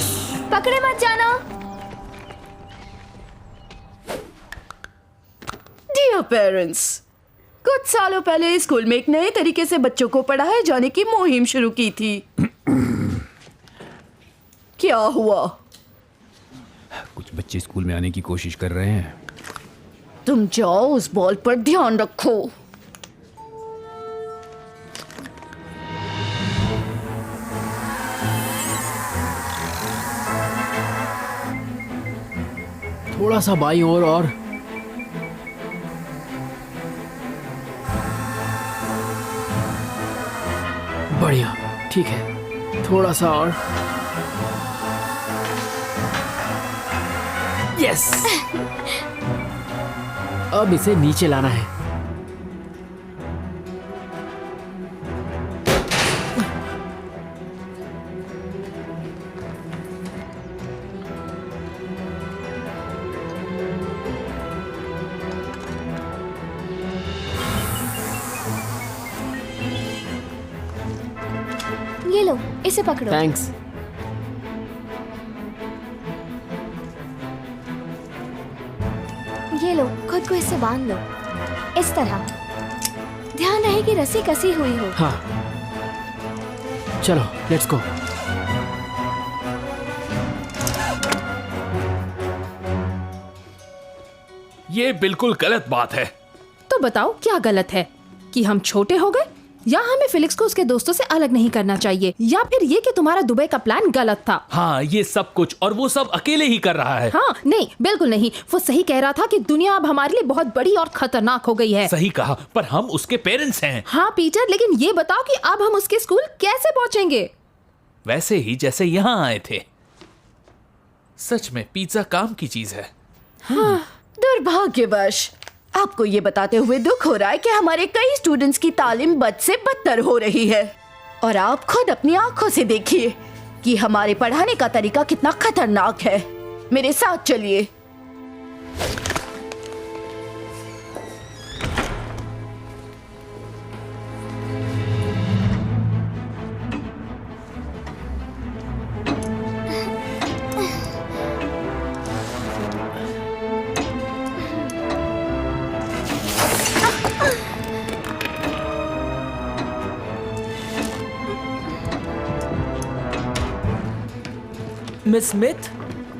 पकड़े मत जाना। डियर पेरेंट्स, कुछ सालों पहले स्कूल में एक नए तरीके से बच्चों को पढ़ाए जाने की मुहिम शुरू की थी। क्या हुआ? कुछ बच्चे स्कूल में आने की कोशिश कर रहे हैं। तुम जाओ, उस बॉल पर ध्यान रखो। थोड़ा सा बाईं ओर और बढ़िया, ठीक है, थोड़ा सा और। यस। अब इसे नीचे लाना है। इसे पकड़ो। थैंक्स। ये लो, खुद को इससे बांध लो, इस तरह। ध्यान रहे कि रस्सी कसी हुई हो। हाँ, चलो लेट्स गो। ये बिल्कुल गलत बात है। तो बताओ क्या गलत है? कि हम छोटे हो गए, या हमें फिलिक्स को उसके दोस्तों से अलग नहीं करना चाहिए, या फिर ये कि तुम्हारा दुबई का प्लान गलत था? हाँ, ये सब कुछ, और वो सब अकेले ही कर रहा है। हाँ नहीं, बिल्कुल नहीं। वो सही कह रहा था कि दुनिया अब हमारे लिए बहुत बड़ी और खतरनाक हो गई है। सही कहा, पर हम उसके पेरेंट्स हैं। हाँ पीटर, लेकिन ये बताओ कि अब हम उसके स्कूल कैसे पहुँचेंगे? वैसे ही जैसे यहाँ आए थे। सच में पिज्जा काम की चीज है। हाँ, दुर्भाग्यवश आपको ये बताते हुए दुख हो रहा है कि हमारे कई स्टूडेंट्स की तालीम बद से बदतर हो रही है, और आप खुद अपनी आंखों से देखिए कि हमारे पढ़ाने का तरीका कितना खतरनाक है। मेरे साथ चलिए। Miss Smith.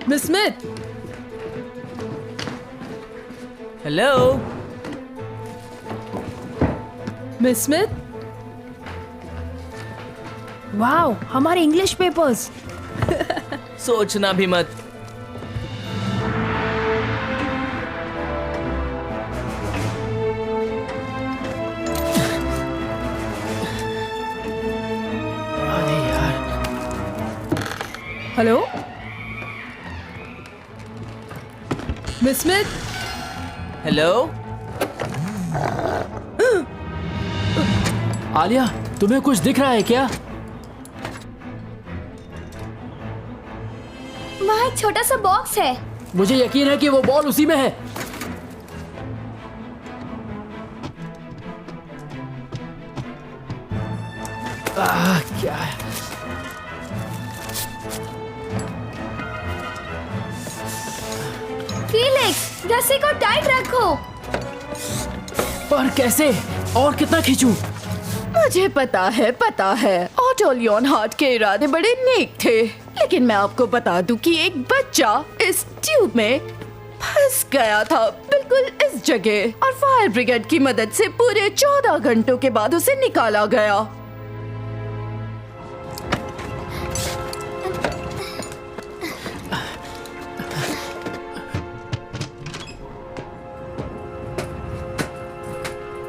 Miss Smith. Hello miss Smith. Wow, हमारे इंग्लिश पेपर्स। सोचना भी मत। अरे यार, hello miss Smith. Hello Alia, तुम्हें कुछ दिख रहा है क्या? वहाँ एक छोटा सा बॉक्स है। मुझे यकीन है कि वो बॉल उसी में है। क्या है? फीलिक्स, रस्सी को टाइट रखो। पर कैसे? और कितना खींचूं? मुझे पता है ऑटो लियोनहार्ट के इरादे बड़े नेक थे, लेकिन मैं आपको बता दूं कि एक बच्चा इस ट्यूब में फंस गया था, बिल्कुल इस जगह, और फायर ब्रिगेड की मदद से पूरे 14 घंटों के बाद उसे निकाला गया।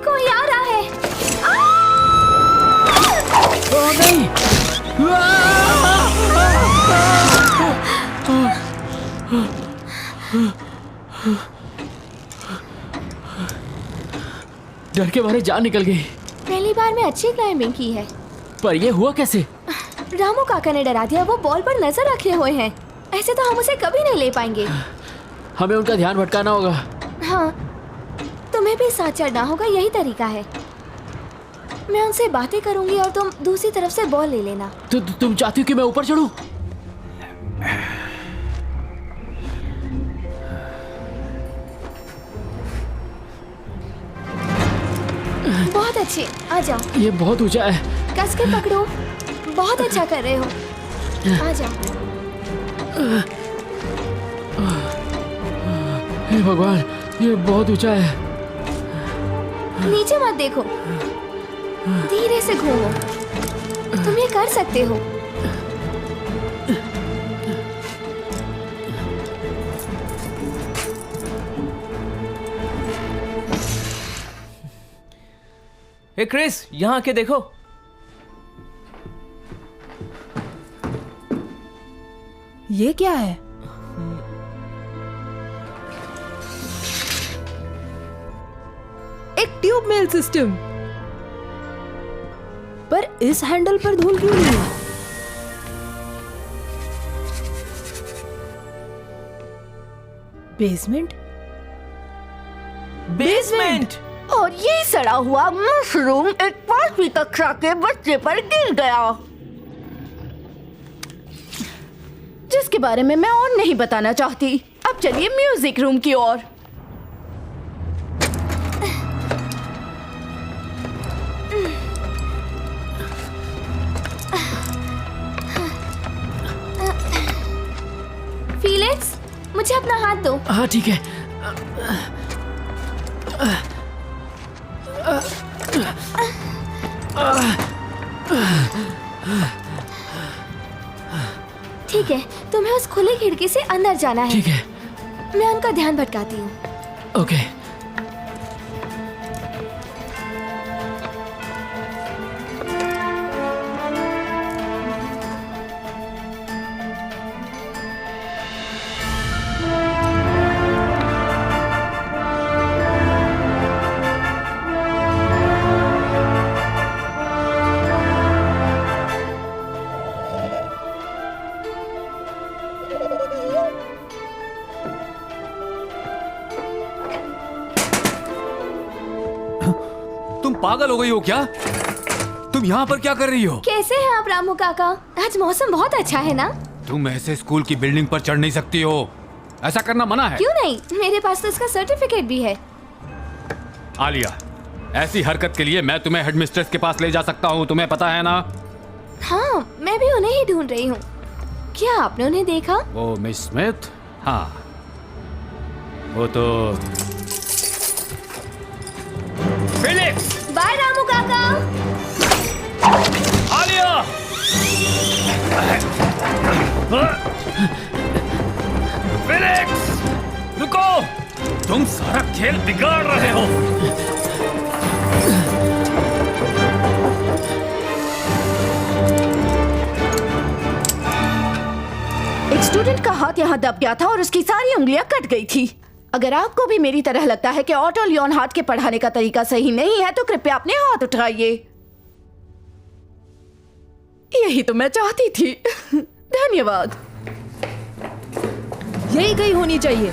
कोई आ रहा है। ओ नहीं! डर के मारे जान निकल गई। पहली बार में अच्छी क्लाइंबिंग की है। पर ये हुआ कैसे? रामू काका ने डरा दिया। वो बॉल पर नजर रखे हुए हैं। ऐसे तो हम उसे कभी नहीं ले पाएंगे। हमें उनका ध्यान भटकाना होगा। हाँ, तुम्हें भी साथ चढ़ना होगा, यही तरीका है। मैं उनसे बातें करूंगी और तुम दूसरी तरफ से बॉल ले लेना। तुम चाहती हो कि मैं ऊपर चढ़ूं? बहुत अच्छे, आ जाओ। ये बहुत ऊंचा है। कस के पकड़ो। बहुत अच्छा कर रहे हो। आ जाओ। हे भगवान, ये बहुत ऊंचा है। नीचे मत देखो, धीरे से घूमो। तुम ये कर सकते हो। हे क्रिस, यहाँ आके देखो। ये क्या है? एक ट्यूब मेल सिस्टम। पर इस हैंडल पर धूल क्यों नहीं है? बेसमेंट? बेसमेंट। और ये सड़ा हुआ मशरूम एक 5वीं कक्षा के बच्चे पर गिर गया। के बारे में मैं और नहीं बताना चाहती। अब चलिए म्यूजिक रूम की ओर। फीलिक्स, मुझे अपना हाथ दो। हाँ ठीक है। ठीक है, तुम्हें उस खुली खिड़की से अंदर जाना है। ठीक है। मैं उनका ध्यान भटकाती हूँ। ओके। तुम पागल हो गई हो क्या? तुम यहाँ पर क्या कर रही हो? कैसे हैं आप रामू काका? आज मौसम बहुत अच्छा है ना? तुम ऐसे स्कूल की बिल्डिंग पर चढ़ नहीं सकती हो। ऐसा करना मना है। क्यों नहीं? मेरे पास तो इसका सर्टिफिकेट भी है। आलिया, ऐसी हरकत के लिए मैं तुम्हें हेडमिस्ट्रेस के पास ले जा सकता हूँ, तुम्हें पता है ना? हाँ, मैं भी उन्हें ही ढूंढ रही हूँ। क्या आपने उन्हें देखा? वो मिस स्मिथ? हाँ, वो तो फिलिक्स। बाय रामू काका। आलिया! फिलिक्स! रुको! तुम सारा खेल बिगाड़ रहे हो। एक स्टूडेंट का हाथ यहाँ दब गया था और उसकी सारी उंगलियां कट गई थी। अगर आपको भी मेरी तरह लगता है कि ऑटो लियोनहार्ट के पढ़ाने का तरीका सही नहीं है तो कृपया अपने हाथ उठाइए। यही तो मैं चाहती थी। धन्यवाद। यही कहीं होनी चाहिए।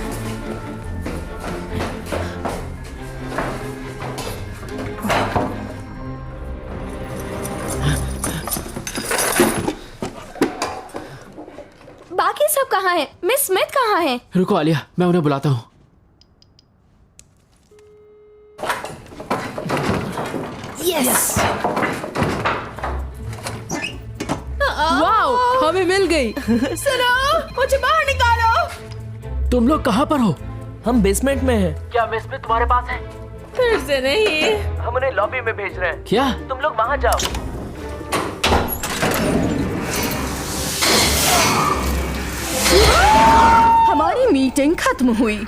बाकी सब कहाँ हैं? मिस स्मिथ कहाँ हैं? रुको आलिया, मैं उन्हें बुलाता हूँ। यस। वाओ, हमें मिल गई। सुनो, मुझे बाहर निकालो। तुम लोग कहाँ पर हो? हम बेसमेंट में हैं। क्या मिस स्मिथ तुम्हारे पास है? फिर से नहीं। हम उन्हें लॉबी में भेज रहे हैं। क्या? तुम लोग वहाँ जाओ। हमारी मीटिंग खत्म हुई।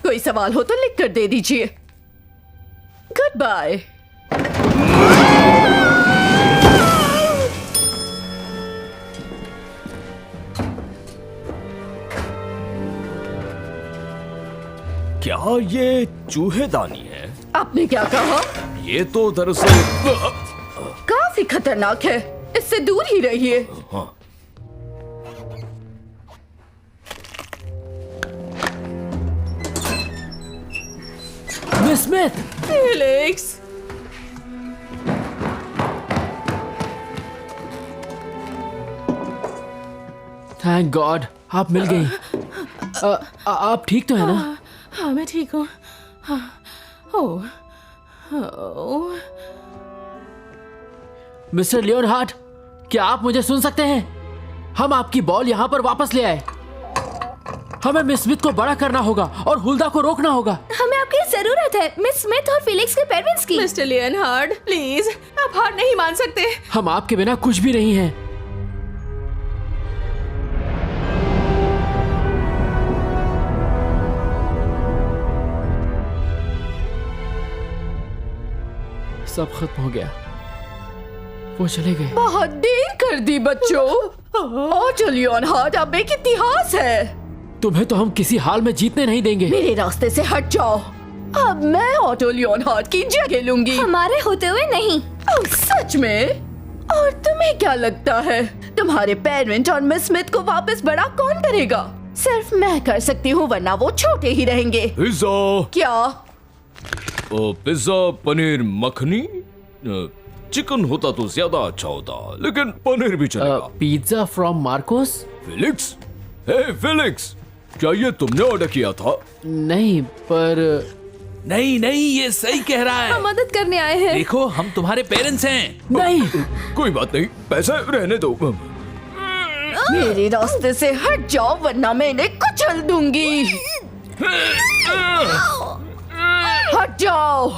कोई सवाल हो तो लिख कर दे दीजिए। Goodbye. क्या ये चूहेदानी है? आपने क्या कहा? ये तो दरअसल काफी खतरनाक है, इससे दूर ही रहिए। हाँ। Miss Smith! Felix, thank God, आप मिल गई। आप ठीक तो है ना? हाँ मैं ठीक हूँ। हाँ, ओह, ओह। मिस्टर लियोनहार्ट, क्या आप मुझे सुन सकते हैं? हम आपकी बॉल यहाँ पर वापस ले आए। हमें मिस स्मिथ को बड़ा करना होगा और हुल्दा को रोकना होगा। हमें आपकी जरूरत है, मिस स्मिथ और फिलिक्स के पेरेंट्स की। मिस्टर लियोनहार्ट, प्लीज, आप हार नहीं मान सकते। हम आपके बिना कुछ भी नहीं हैं। सब खत्म हो गया, वो चले गए। बहुत देर कर दी बच्चों। ऑटो लियोनहार्ट अब एक इतिहास है। तुम्हें तो हम किसी हाल में जीतने नहीं देंगे। मेरे रास्ते से हट जाओ। अब मैं ऑटो लियोनहार्ट की जगह लूंगी। हमारे होते हुए नहीं। ओह, सच में? और तुम्हें क्या लगता है तुम्हारे पेरेंट और मिस स्मिथ को वापस बड़ा कौन करेगा? सिर्फ मैं कर सकती हूँ, वरना वो छोटे ही रहेंगे। पिज्जा। क्या? पिज्जा, पनीर मखनी, चिकन होता तो ज्यादा अच्छा होता, लेकिन पनीर भी चलेगा। Pizza from Marcos? Felix, hey Felix, क्या ये तुमने ऑर्डर किया था? नहीं, पर नहीं नहीं, ये सही कह रहा है। हम मदद करने आए हैं। देखो, हम तुम्हारे पेरेंट्स हैं। नहीं। कोई बात नहीं, पैसे रहने दो। मेरे रास्ते से हट जाओ वरना मैं इन्हें कुचल दूंगी। हट जाओ।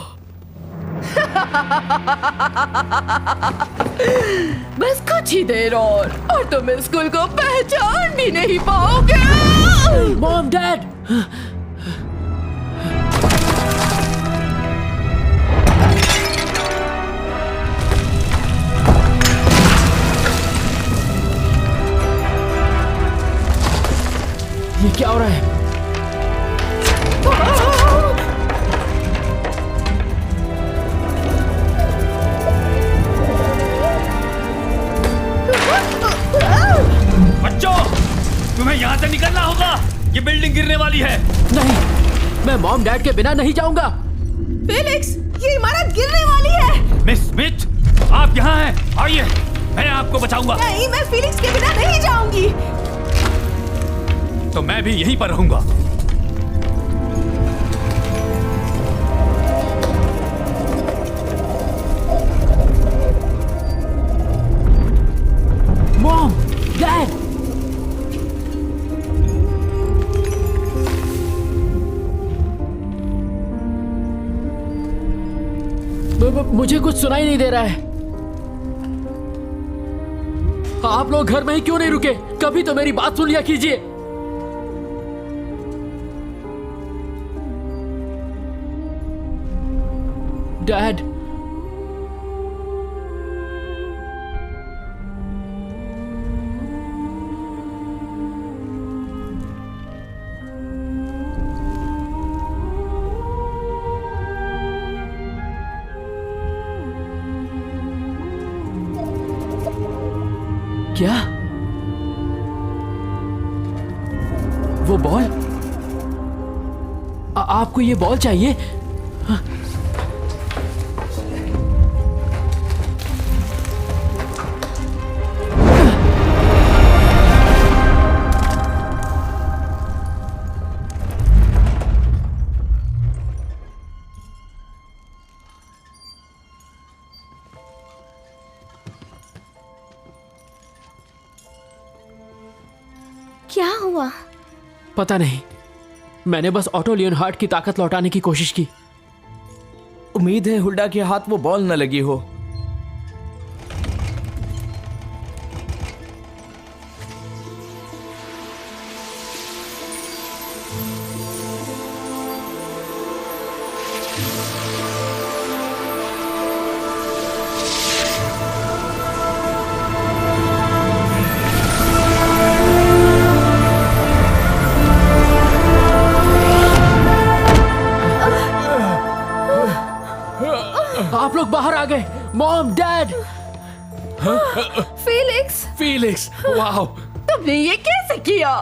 बस कुछ ही देर और तुम स्कूल को पहचान भी नहीं पाओगे। मॉम, डैड, ये क्या हो रहा है? बच्चों, तुम्हें यहाँ से निकलना होगा। ये बिल्डिंग गिरने वाली है। नहीं, मैं मॉम डैड के बिना नहीं जाऊंगा। फिलिक्स, ये इमारत गिरने वाली है। मिस स्मिथ, आप यहाँ हैं। आइए, मैं आपको बचाऊंगा। नहीं, मैं फिलिक्स के बिना नहीं जाऊंगी। तो मैं भी यहीं पर रहूंगा। मॉम, डैड, मुझे कुछ सुनाई नहीं दे रहा है। आप लोग घर में ही क्यों नहीं रुके? कभी तो मेरी बात सुन लिया कीजिए। डैड, क्या वो बॉल? आपको ये बॉल चाहिए? क्या हुआ? पता नहीं, मैंने बस ऑटो लियोनहार्ड की ताकत लौटाने की कोशिश की। उम्मीद है हुल्डा के हाथ वो बॉल न लगी हो। आप लोग बाहर आ गए। Mom, dad. फिलिक्स, फिलिक्स, वाह, तुमने ये कैसे किया?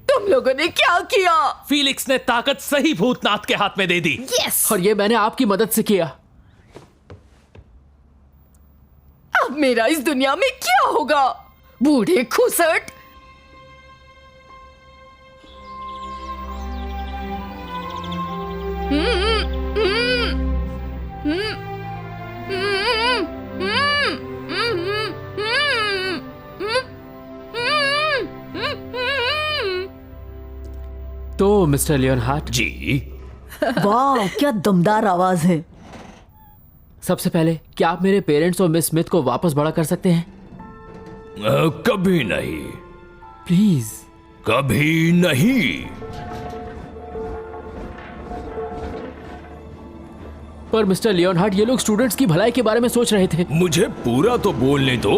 तुम लोगों ने क्या किया? फिलिक्स ने ताकत सही भूतनाथ के हाथ में दे दी। यस। और ये मैंने आपकी मदद से किया। अब मेरा इस दुनिया में क्या होगा? बूढ़े खुसट। तो मिस्टर लियोनहार्ड जी, वाह, क्या दमदार आवाज है। सबसे पहले क्या आप मेरे पेरेंट्स और मिस स्मिथ को वापस बड़ा कर सकते हैं? कभी नहीं, प्लीज। कभी नहीं। पर मिस्टर लियोनहार्ड, ये लोग स्टूडेंट्स की भलाई के बारे में सोच रहे थे। मुझे पूरा तो बोलने दो।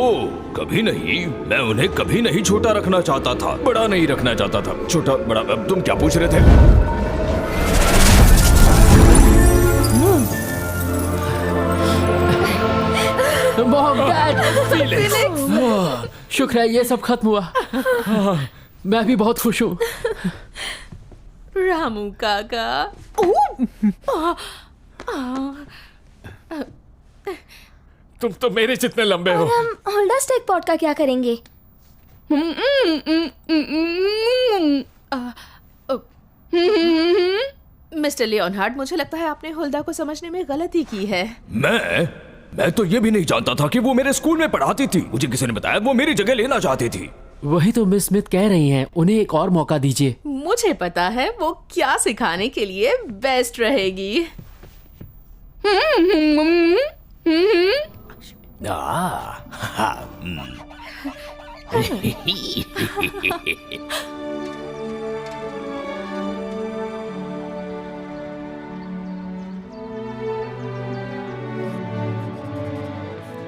कभी नहीं, मैं उन्हें कभी नहीं छोटा रखना चाहता था, बड़ा नहीं रखना चाहता था। छोटा बड़ा, अब तुम क्या पूछ रहे थे? Mom, dad, Felix. शुक्र है ये सब खत्म हुआ। मैं भी बहुत खुश हूँ। रामू काका। तुम तो मेरे जितने लंबे हो। हम होल्डा स्टेक पॉट का क्या करेंगे? मिस्टर लियोनहार्ड, मुझे लगता है आपने हुल्दा को समझने में गलती की है। मैं तो ये भी नहीं जानता था कि वो मेरे स्कूल में पढ़ाती थी। मुझे किसी ने बताया वो मेरी जगह लेना चाहती थी। वही तो मिस स्मिथ कह रही हैं, उन्हें एक और मौका दीजिए। मुझे पता है वो क्या सिखाने के लिए बेस्ट रहेगी।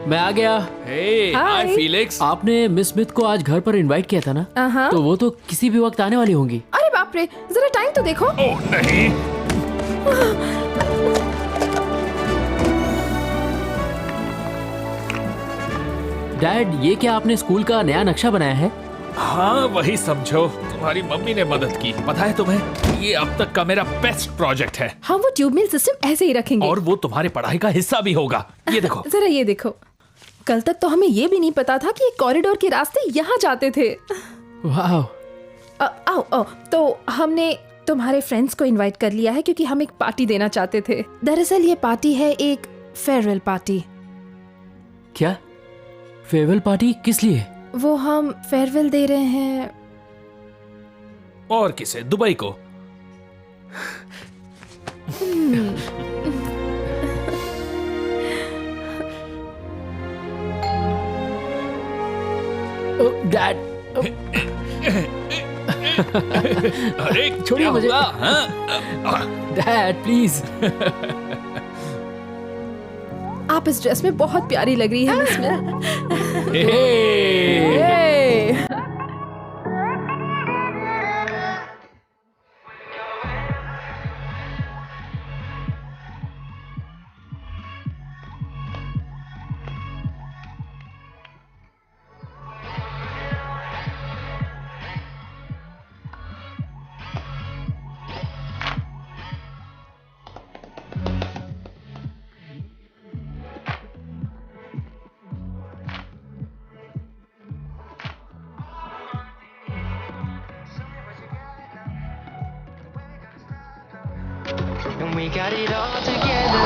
मैं आ गया। हाय फीलिक्स। आपने मिस स्मिथ को आज घर पर इनवाइट किया था ना? तो वो तो किसी भी वक्त आने वाली होंगी। अरे बाप रे, जरा टाइम तो देखो। ओह नहीं। डैड, ये क्या आपने स्कूल का नया नक्शा बनाया है? हाँ वही समझो, तुम्हारी मम्मी ने मदद की। पता है तुम्हें, ये अब तक का मेरा बेस्ट प्रोजेक्ट है। हम वो ट्यूब मिल सिस्टम ऐसे ही रखेंगे और वो तुम्हारे पढ़ाई का हिस्सा भी होगा। ये देखो। जरा ये देखो, कल तक तो हमें ये भी नहीं पता था कि ये कॉरिडोर के रास्ते यहाँ जाते थे। वाह। आओ, तो हमने तुम्हारे फ्रेंड्स को इनवाइट कर लिया है क्योंकि हम एक पार्टी देना चाहते थे। दरअसल ये पार्टी है एक फेयरवेल पार्टी। क्या? फेयरवेल पार्टी किस लिए? वो हम फेयरवेल दे रहे हैं। और किसे? दुबई को। डैड, अरे छोड़िए मुझे। हाँ? Dad please. आप इस ड्रेस में बहुत प्यारी लग रही है miss Smith. We got it all together.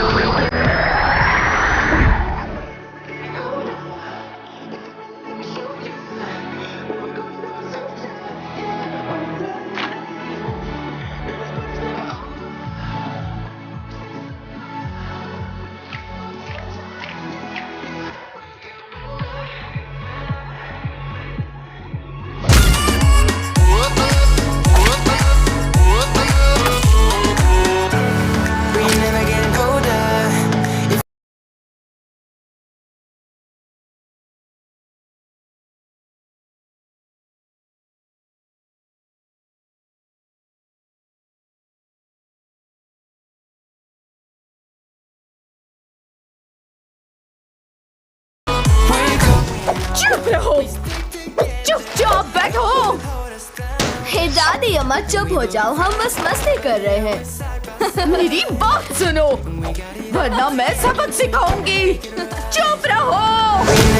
चुप रहो, चुपचाप बैठो। हे दादी अम्मा चुप हो जाओ, हम बस मस्ती कर रहे हैं। मेरी बात सुनो, वरना मैं सबक सिखाऊंगी। चुप रहो।